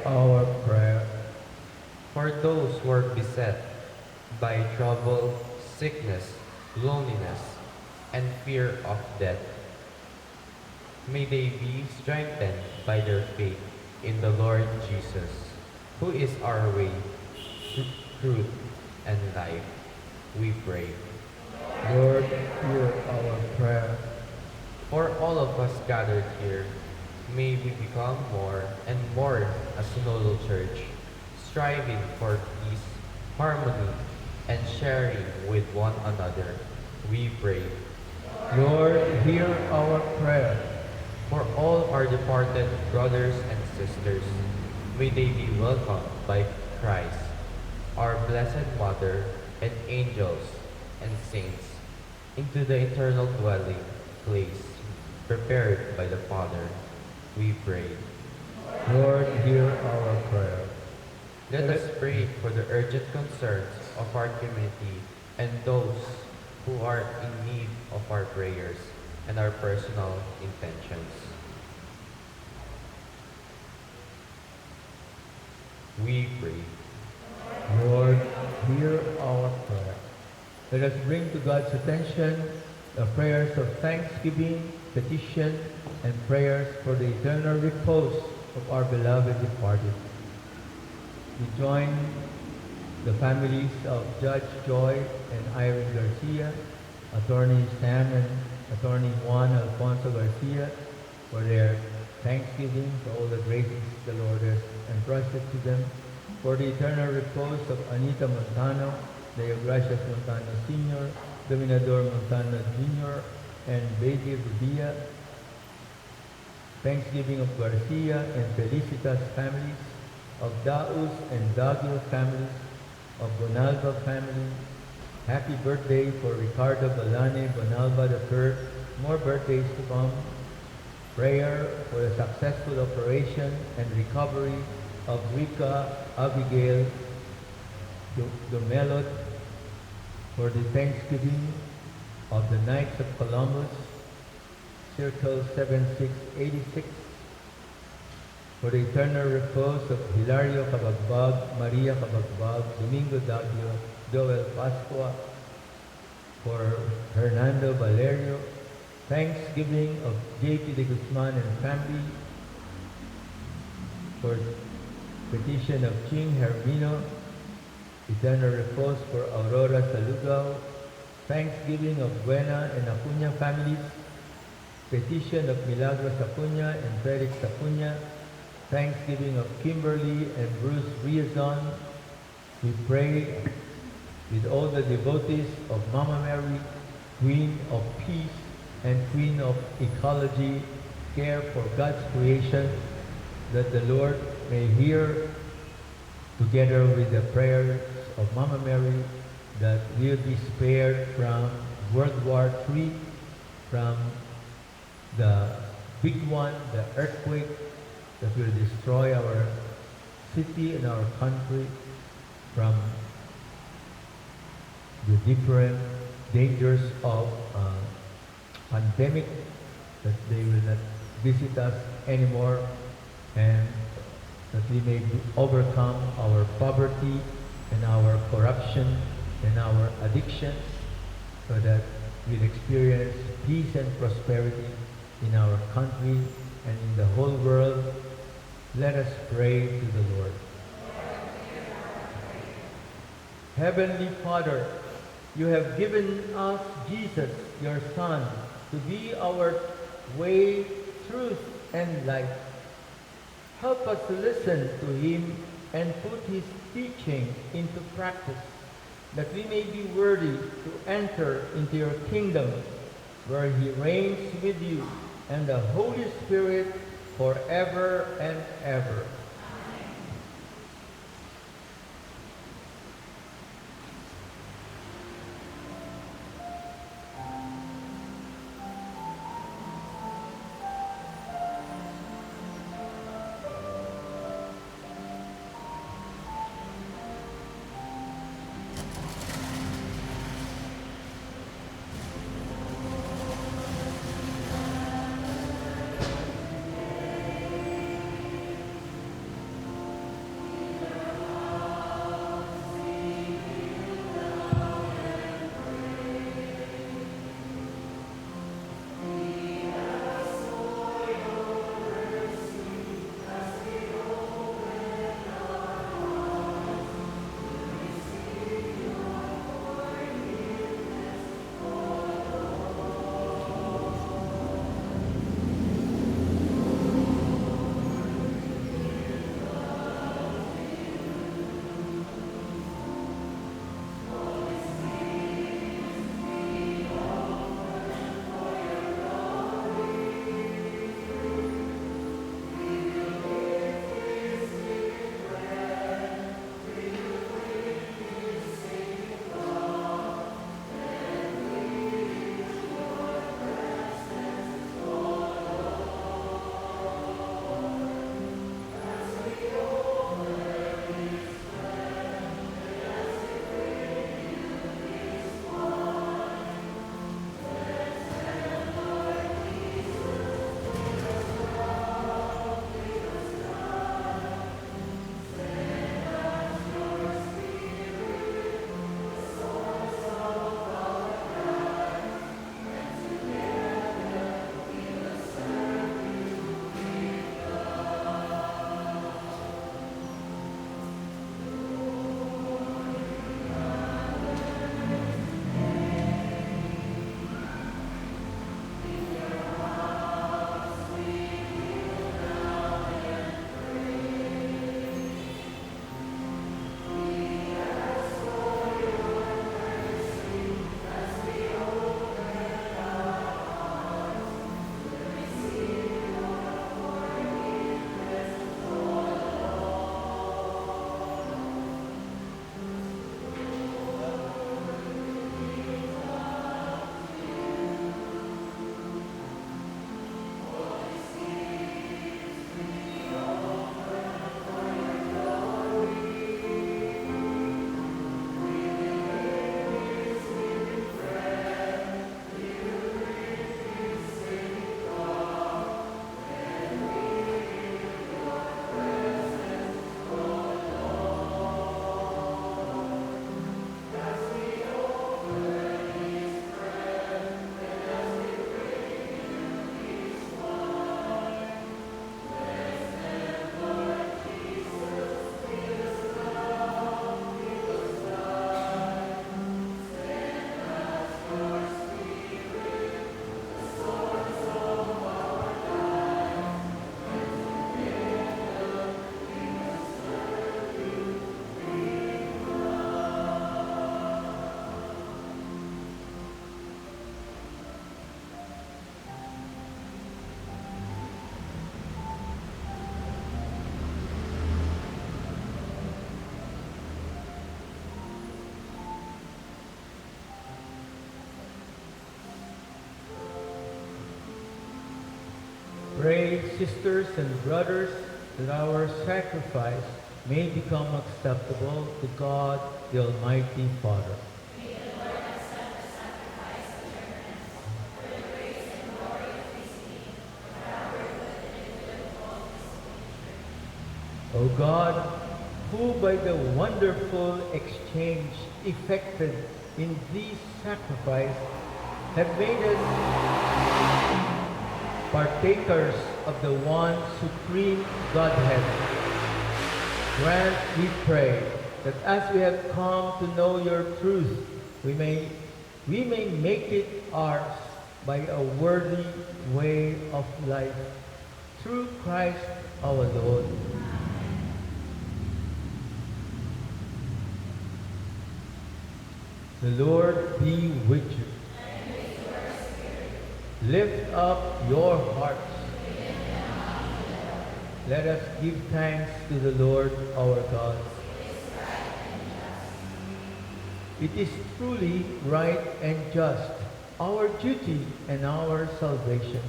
Our prayer. For those who are beset by trouble, sickness, loneliness, and fear of death, may they be strengthened by their faith in the Lord Jesus, who is our way, truth, and life. We pray. Lord, hear our prayer. For all of us gathered here, may we become more and more a synodal church, striving for peace, harmony, and sharing with one another. We pray. Lord, hear our prayer. For all our departed brothers and sisters, may they be welcomed by Christ, our Blessed Mother, and angels and saints, into the eternal dwelling place prepared by the Father. We pray. Lord, hear our prayer. Let us pray for the urgent concerns of our community and those who are in need of our prayers and our personal intentions. We pray. Lord, hear our prayer. Let us bring to God's attention the prayers of thanksgiving, petition, and prayers for the eternal repose of our beloved departed. We join the families of Judge Joy and Irene Garcia, Attorney Sam and Attorney Juan Alfonso Garcia, for their thanksgiving for all the graces the Lord has entrusted to them, for the eternal repose of Anita Montano, Deo Gracias Montano Sr., Dominador Montano Jr., and Betty Rubia, thanksgiving of Garcia and Felicitas families, of Daus and Dagio families, of Bonalba family. Happy birthday for Ricardo Balane Bonalba III. More birthdays to come. Prayer for the successful operation and recovery of Rika Abigail Domelot, for the Thanksgiving of the Knights of Columbus, Circle 7686, for the eternal repose of Hilario Cabagbag, Maria Cabagbag, Domingo Dagio, Joel Pascua, for Hernando Valerio, Thanksgiving of J.P. de Guzman and family, for petition of Ching Hermino, eternal repose for Aurora Salugao, Thanksgiving of Buena and Acuña families, petition of Milagros Acuña and Felix Acuña, Thanksgiving of Kimberly and Bruce Riazon. We pray with all the devotees of Mama Mary, Queen of Peace and Queen of Ecology, care for God's creation, that the Lord may hear, together with the prayers of Mama Mary, that we'll be spared from World War III, from the big one, the earthquake that will destroy our city and our country, from the different dangers of pandemic, that they will not visit us anymore, and that we may overcome our poverty and our corruption and our addictions, so that we'll experience peace and prosperity in our country and in the whole world. Let us pray to the Lord. Heavenly Father, you have given us Jesus, your Son, to be our way, truth, and life. Help us to listen to him and put his teaching into practice, that we may be worthy to enter into your kingdom, where he reigns with you and the Holy Spirit forever and ever. pray, sisters and brothers, that our sacrifice may become acceptable to God, the Almighty Father. O God, who by the wonderful exchange effected in these sacrifices have made us partakers of the one supreme Godhead, grant, we pray, that as we have come to know your truth, we may make it ours by a worthy way of life. Through Christ our Lord. The Lord be with you. Lift up your hearts. Let us give thanks to the Lord our God. It is truly right and just, our duty and our salvation,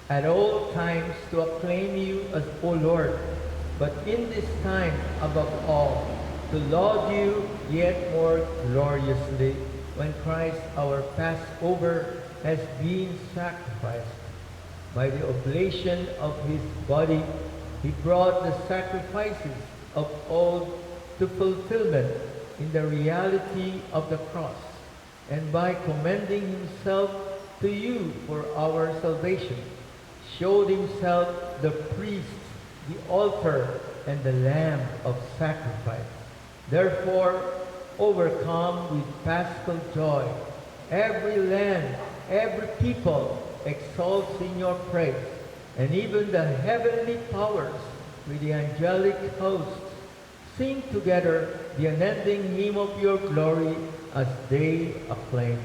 at all times to acclaim you as O Lord, but in this time above all, to laud you yet more gloriously when Christ our Passover has been sacrificed. By the oblation of his body, he brought the sacrifices of old to fulfillment in the reality of the cross, and by commending himself to you for our salvation, showed himself the priest, the altar, and the lamb of sacrifice. Therefore, overcome with paschal joy, every land, every people exalts in your praise, and even the heavenly powers with the angelic hosts sing together the unending hymn of your glory as they acclaim.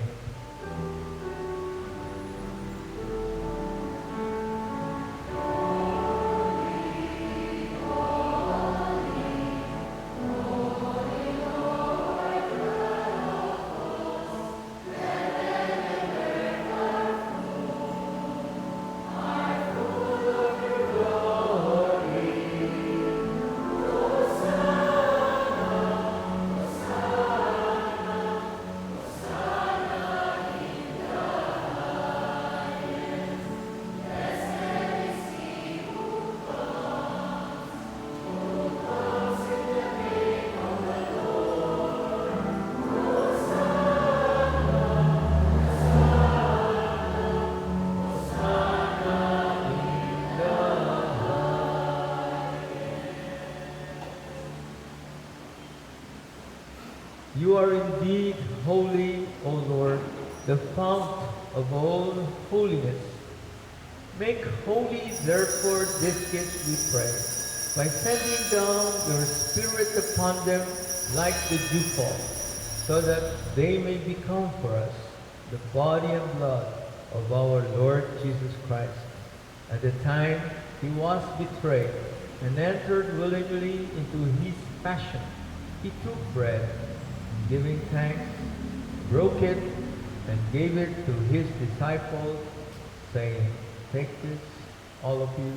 You are indeed holy, O Lord, the fount of all holiness. Make holy, therefore, these gifts, we pray, by sending down your Spirit upon them like the dewfall, so that they may become for us the body and blood of our Lord Jesus Christ. At the time he was betrayed and entered willingly into his passion, he took bread, and giving thanks, broke it, and gave it to his disciples, saying, "Take this, all of you,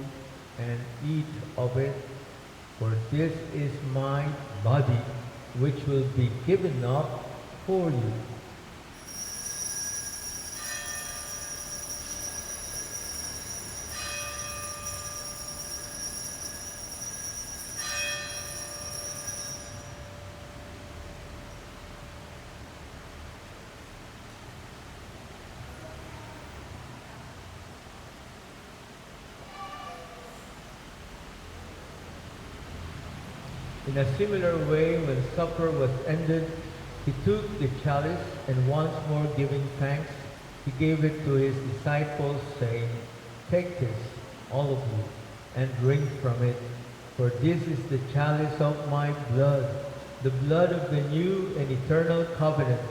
and eat of it, for this is my body, which will be given up for you." In a similar way, when supper was ended, he took the chalice, and once more giving thanks, he gave it to his disciples, saying, "Take this, all of you, and drink from it, for this is the chalice of my blood, the blood of the new and eternal covenant,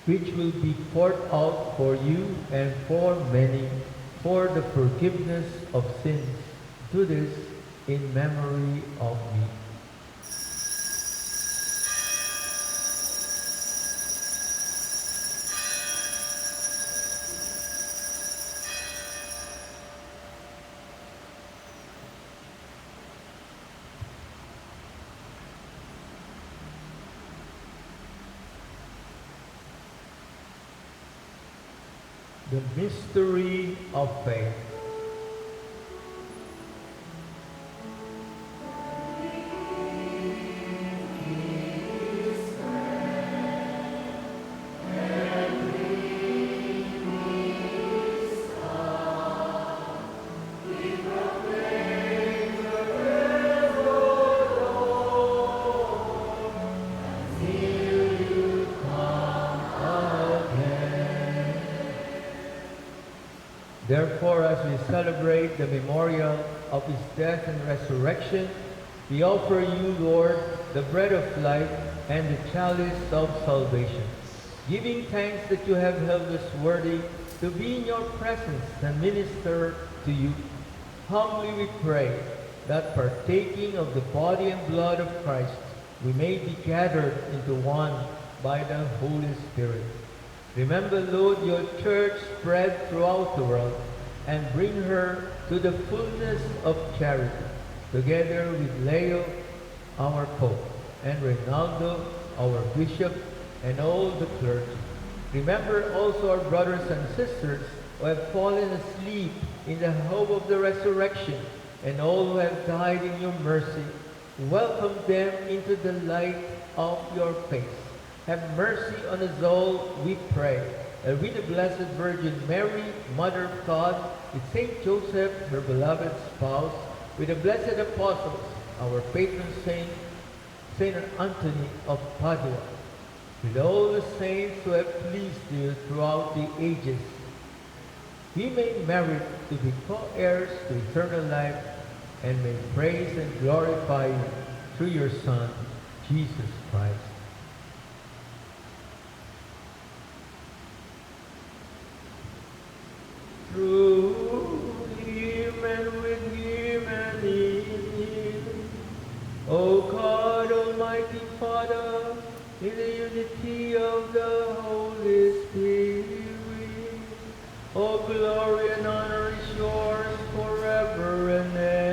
which will be poured out for you and for many for the forgiveness of sins. Do this in memory of me." The mystery of faith. Therefore, as we celebrate the memorial of his death and resurrection, we offer you, Lord, the bread of life and the chalice of salvation, giving thanks that you have held us worthy to be in your presence and minister to you. Humbly we pray that partaking of the body and blood of Christ, we may be gathered into one by the Holy Spirit. Remember, Lord, your church spread throughout the world and bring her to the fullness of charity, together with Leo, our Pope, and Reynaldo, our Bishop, and all the clergy. Remember also our brothers and sisters who have fallen asleep in the hope of the resurrection, and all who have died in your mercy. Welcome them into the light of your face. Have mercy on us all, we pray, and with the Blessed Virgin Mary, Mother of God, with Saint Joseph, her beloved spouse, with the blessed apostles, our patron saint, Saint Anthony of Padua, with all the saints who have pleased you throughout the ages, we may merit to be co-heirs to eternal life, and may praise and glorify you through your Son, Jesus Christ. Through him and with him and in him, O God, Almighty Father, in the unity of the Holy Spirit, all glory and honor is yours forever and ever.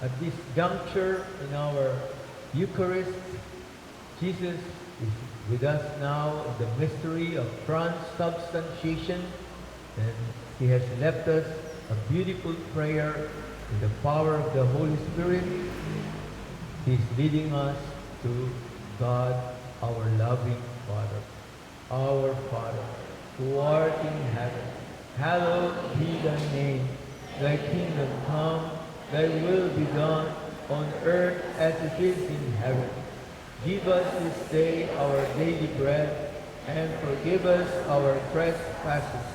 At this juncture in our Eucharist, Jesus is with us now in the mystery of transubstantiation, and he has left us a beautiful prayer in the power of the Holy Spirit. He is leading us to God, our loving Father. Our Father, who art in heaven, hallowed be thy name. Thy kingdom come, thy will be done on earth as it is in heaven. Give us this day our daily bread, and forgive us our trespasses,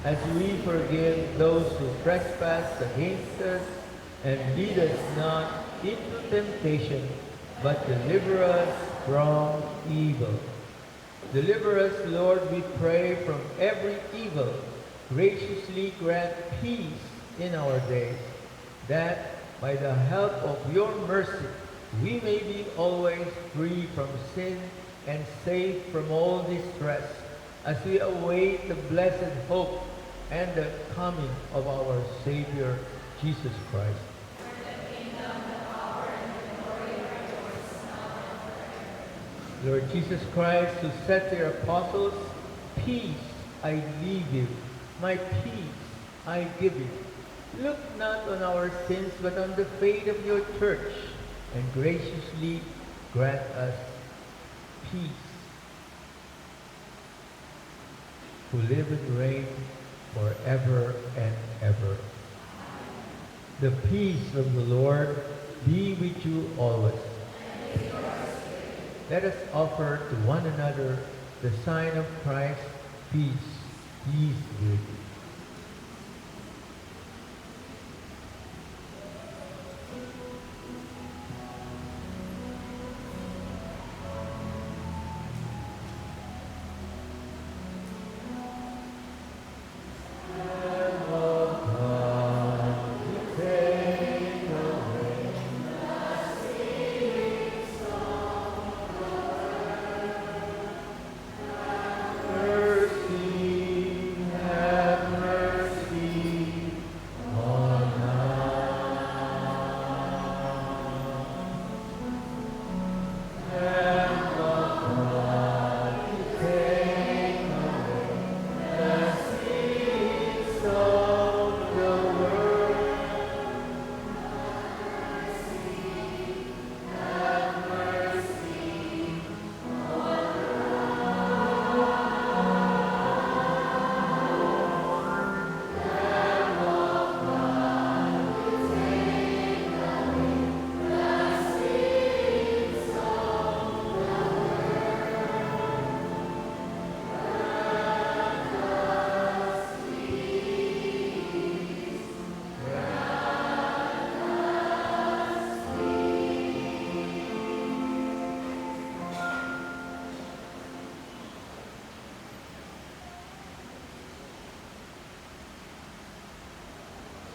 as we forgive those who trespass against us. And lead us not into temptation, but deliver us from evil. Deliver us, Lord, we pray, from every evil. Graciously grant peace in our days, that by the help of your mercy we may be always free from sin and safe from all distress, as we await the blessed hope and the coming of our Savior, Jesus Christ. Lord Jesus Christ, who said to your apostles, "Peace I leave you, my peace I give you. Look not on our sins, but on the faith of your church, and graciously grant us peace, who live and reign forever and ever." The peace of the Lord be with you always. Let us offer to one another the sign of Christ. Peace, peace be with you.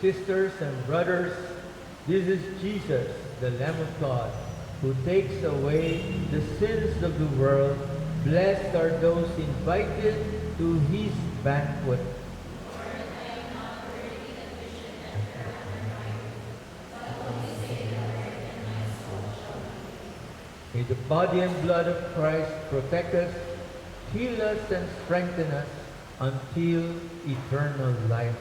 sisters and brothers, this is Jesus, the Lamb of God, who takes away the sins of the world. Blessed are those invited to his banquet. May the body and blood of Christ protect us, heal us, and strengthen us until eternal life.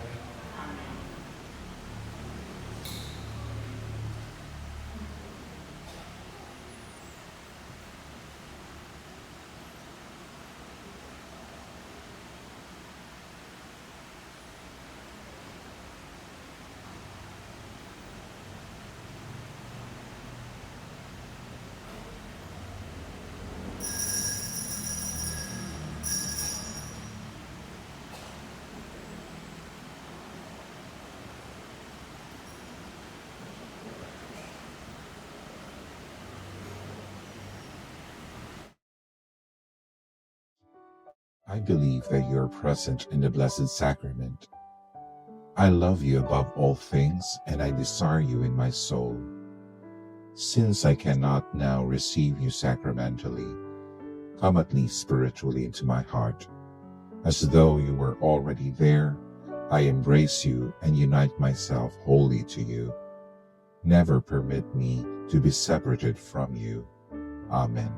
I believe that you are present in the Blessed Sacrament. I love you above all things, and I desire you in my soul. Since I cannot now receive you sacramentally, come at least spiritually into my heart. As though you were already there, I embrace you and unite myself wholly to you. Never permit me to be separated from you. Amen.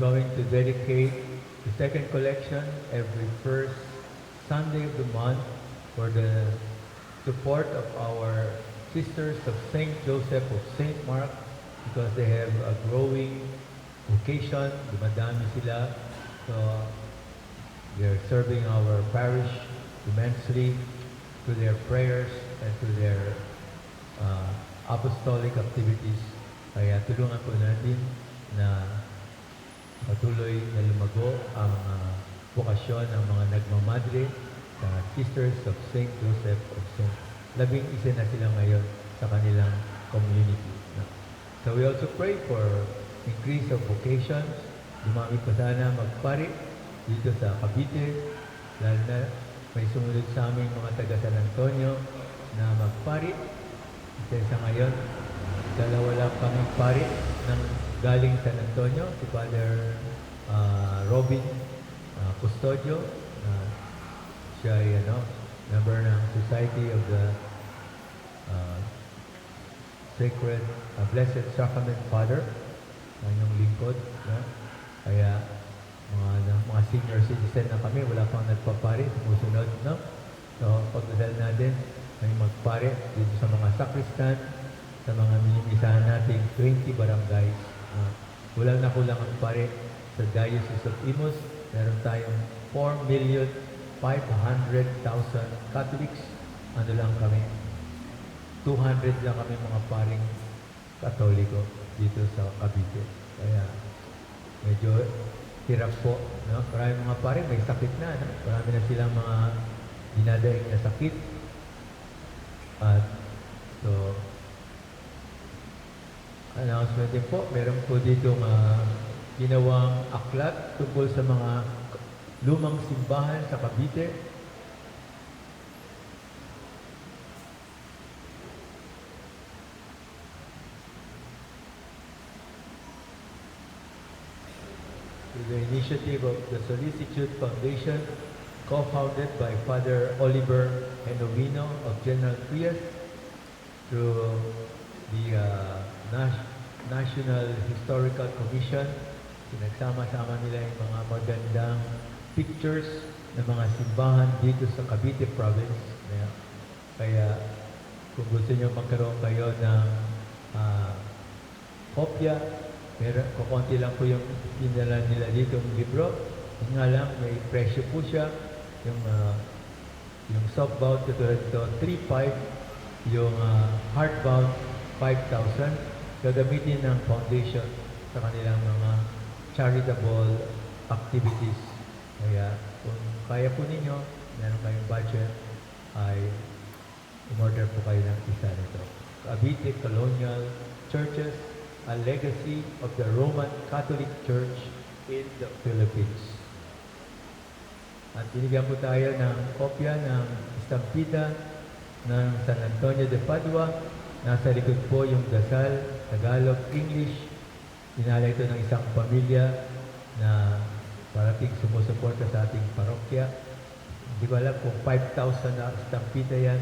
going to dedicate the second collection every first Sunday of the month for the support of our sisters of St. Joseph of St. Mark because they have a growing vocation. Dumadami sila. So they're serving our parish immensely through their prayers and through their apostolic activities. Kaya tulungan po natin na patuloy na lumago ang bukasyon ng mga nagmamadre sa Sisters of St. Joseph of St. 11 na sila ngayon sa kanilang community. So we also pray for increase of vocations. Dumami pa sana magpari dito sa Cavite, lalo na may sumunod sa aming mga taga San Antonio na magpari. Kasi sa ngayon, dalawa lang kami pari ng galing San Antonio, si Father Robin Custodio, siya ay member ng Society of the Sacred Blessed Sacrament Father, yung lingkod. Kaya mga senior citizen na kami, wala pang nagpapari, sumusunod. No? So pagdasal natin, may magpari dito sa mga sacristan, sa mga minimisahan nating 20 barangays. Kulang na kulang ang pare sa Diocese of Imus. Meron tayong 4,500,000 Catholics. Ano lang kami? 200 lang kami mga paring Katoliko dito sa Cavite. Kaya medyo hirap po. No? Marami mga pare may sakit na. No? Marami na silang mga dinadaing na sakit. At so, announcement din po, meron po dito ginawang aklat tungkol sa mga lumang simbahan sa Cavite. With the initiative of the Solicitude Foundation, co-founded by Father Oliver Enovino of General Trias, through the National Historical Commission. Pinagsama-sama nila yung mga magandang pictures ng mga simbahan dito sa Cavite Province. Kaya kung gusto nyo magkaroon kayo ng kopya, pero kukunti lang po yung pinala nila dito yung libro. Yung nga lang, may presyo po siya. Yung softbound, katulad ito, 3,500. Yung hardbound, 5,000. Gagamitin ng foundation sa kanilang mga charitable activities. Kaya kung kaya po ninyo, meron kayong budget, ay umorder po kayo ng isa nito. Cavite Colonial Churches, a legacy of the Roman Catholic Church in the Philippines. At binigyan po tayo ng kopya ng estampida ng San Antonio de Padua. Nasa likod po yung dasal, Tagalog, English. Dinala ito ng isang pamilya na parating sumusuporta sa ating parokya. Hindi ko alam kung 5,000 na estampida yan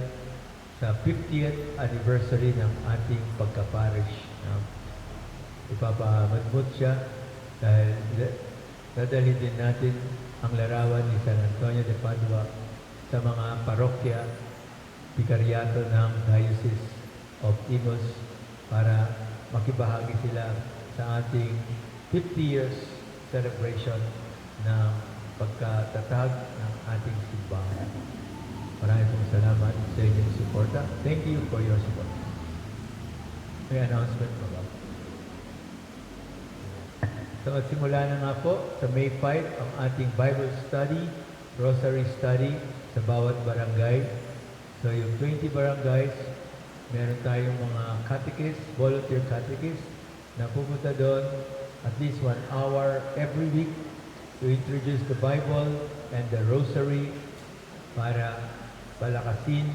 sa 50th anniversary ng ating pagka-parish. Ipapamadmut siya dahil dadalhin din natin ang larawan ni San Antonio de Padua sa mga parokya, pikaryato ng Diocese of Imus para makibahagi sila sa ating 50 years celebration ng pagkatatag ng ating simbahan. Maraming pong salamat sa inyong suporta. Thank you for your support. May announcement pa ba? So at simula na nga po sa May 5 ang ating Bible study, Rosary study sa bawat barangay. So yung 20 barangays, meron tayong mga catechists, volunteer catechists na pupunta doon at least 1 hour every week to introduce the Bible and the Rosary para palakasin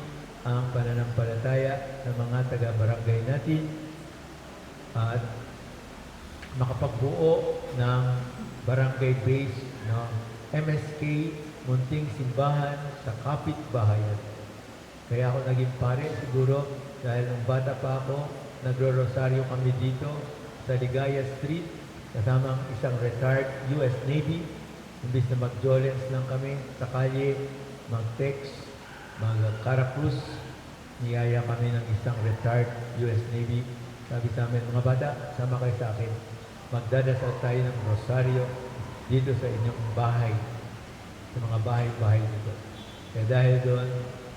ang pananampalataya ng mga taga-barangay natin at makapagbuo ng barangay-based MSK, munting simbahan sa kapitbahayan. Kaya ako naging pare siguro dahil nung bata pa ako, nagro-rosaryo kami dito sa Ligaya Street kasama ang isang retired US Navy. Imbis na mag-jolens lang kami sa kalye, mag-text, mag-carakrus, niyaya kami ng isang retired US Navy. Sabi sa amin, mga bata, sama kayo sa akin. Magdadasal tayo ng rosaryo dito sa inyong bahay, sa mga bahay-bahay dito. Kaya dahil doon,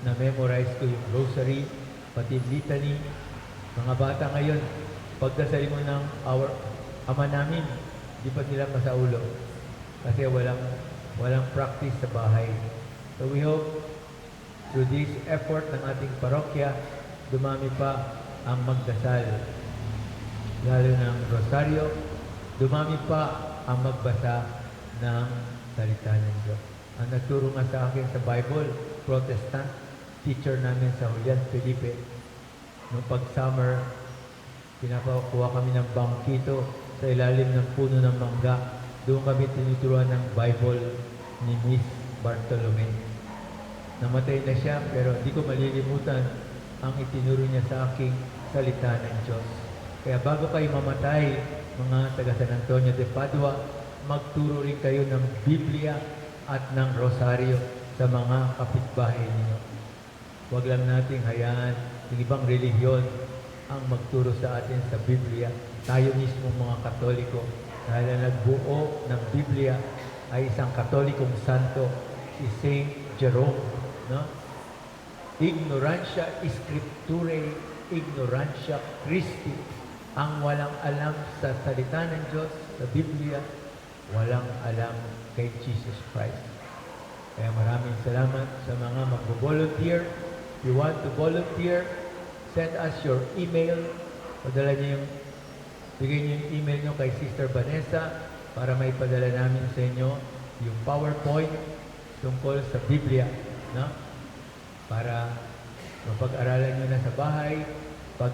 na-memorize ko yung rosary, pati litany. Mga bata ngayon, pagdasalin mo ng our Ama namin, di pa nila masaulo. Kasi walang practice sa bahay. So we hope, through this effort ng ating parokya, dumami pa ang magdasal. Lalo ng rosaryo, dumami pa ang magbasa ng salita ng Diyos. Ang nagturo nga sa akin sa Bible, Protestant, teacher namin sa Julian Felipe, noong pag-summer, pinapakuha kami ng bangkito sa ilalim ng puno ng mangga. Doon kami tinuturuan ng Bible ni Miss Bartolome. Namatay na siya, pero hindi ko malilimutan ang itinuro niya sa aking salita ng Diyos. Kaya bago kayo mamatay, mga taga San Antonio de Padua, magturo rin kayo ng Biblia at ng Rosaryo sa mga kapitbahay ninyo. Huwag lang nating hayaan yung ibang relihiyon ang magturo sa atin sa Biblia. Tayo mismo mga Katoliko, dahil na nagbuo ng Biblia ay isang Katolikong santo, si Saint Jerome. No? Ignorantia scripturae, ignorantia Christi. Ang walang alam sa salita ng Diyos, sa Biblia, walang alam kay Jesus Christ. Kaya maraming salamat sa mga mag-volunteer. If you want to volunteer, send us your email. Padala niyo bigay niyo yung email niyo kay Sister Vanessa para may padala namin sa inyo yung PowerPoint tungkol sa Biblia. No? Para mapag-aralan niyo na sa bahay, pag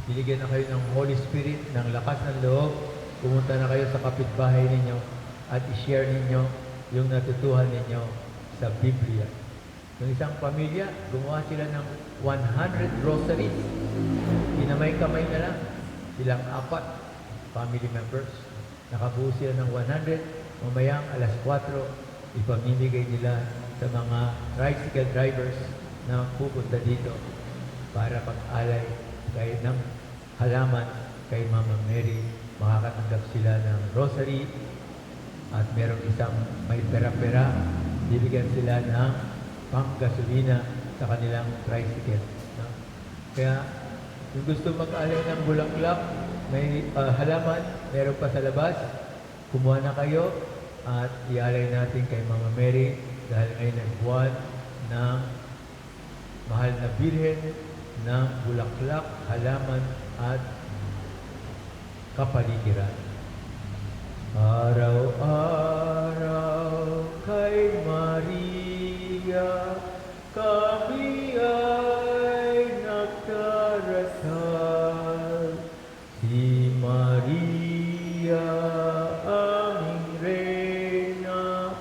biligyan na kayo ng Holy Spirit, ng lakas ng loob, pumunta na kayo sa kapitbahay ninyo at i-share ninyo yung natutuhan ninyo sa Biblia. Yung isang pamilya, gumawa sila ng 100 rosaries. Kinamay-kamay na lang. Silang 4 family members. Nakabuo sila ng 100. Mamayang alas 4, ipamimigay nila sa mga tricycle drivers na pupunta dito para pag-alay kahit ng halaman kay Mama Mary. Makakatanggap sila ng rosary at merong isang may pera-pera. Bibigyan sila ng pang-gasolina sa kanilang tricycle. No? Kaya, kung gusto mag-alay ng bulaklak, may halaman, meron pa sa labas, kumuha na kayo at ialay natin kay Mama Mary dahil ngayon ang buwan ng mahal na birhen ng bulaklak, halaman at kapaligiran. Araw-araw kay Maria, kami ay nagdarasal. Si Maria, aming Reyna,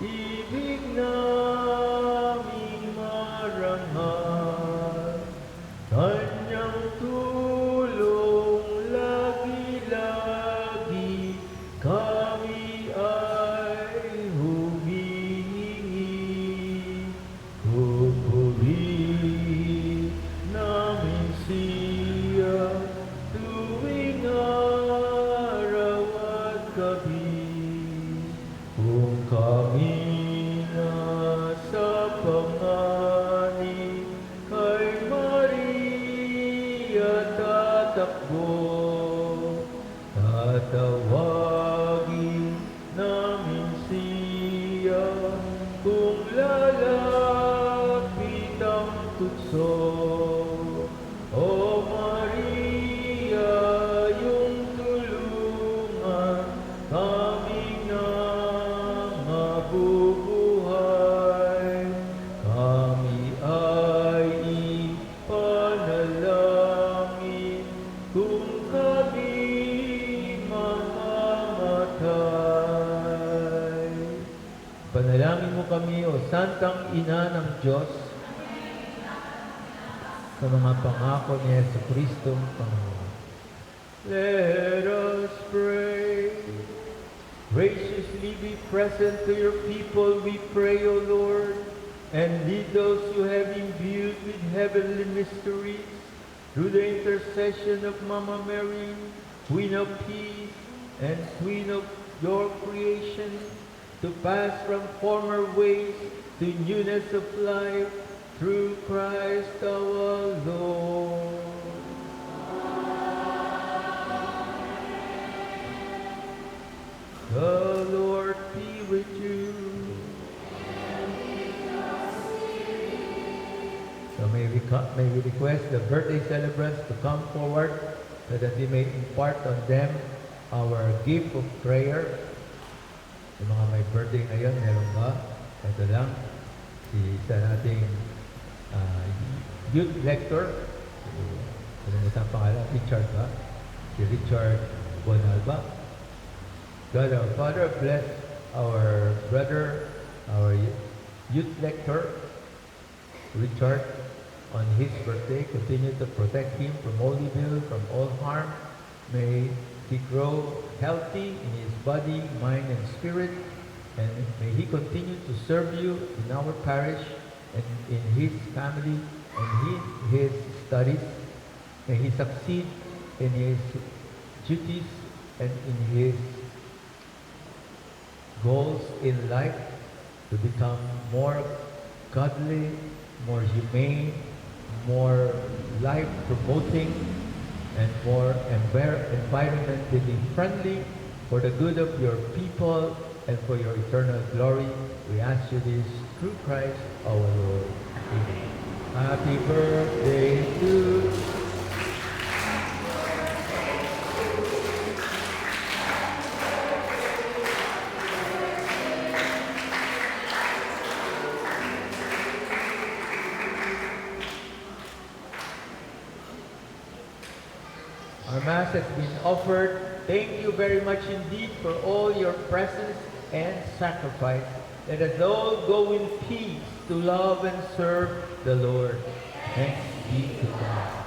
ibig naming marangal. Kanyang tulong lagi-lagi kami ay humihingi. Pupuri namin siya tuwing araw at gabi. Kung kami nasa panganib, kay Maria tatakbo. Tatawagin namin siya kung lalapit ang tukso. O Maria, yung tulungan kaming nabubuhay. Kami ay ipanalangin kung kami mamamatay. Panalangin mo kami, O Santang Ina ng Diyos, sa mga pangako ni Jesucristo, Panginoon. Let us pray. Graciously be present to your people, we pray, O Lord, and lead those you have imbued with heavenly mysteries through the intercession of Mama Mary, Queen of Peace and Queen of your creation, to pass from former ways to newness of life through Christ our Lord. The Lord be with you. So may we request the birthday celebrants to come forward so that we may impart on them our gift of prayer. Yung mga may birthday ngayon, meron ba? Ito lang, isa nating youth lector. Kalimutan ang pangalan, Richard ba? Si Richard Bonalba. God our Father, bless our brother, our youth lector, Richard, on his birthday. Continue to protect him from all evil, from all harm. May he grow healthy in his body, mind, and spirit. And may he continue to serve you in our parish and in his family and in his studies. May he succeed in his duties and in his goals in life, to become more godly, more humane, more life-promoting, and more environmentally friendly for the good of your people and for your eternal glory. We ask you this through Christ our Lord. Amen. Happy birthday to you. Our Mass has been offered. Thank you very much indeed for all your presence and sacrifice. Let us all go in peace to love and serve the Lord. Thanks be to God.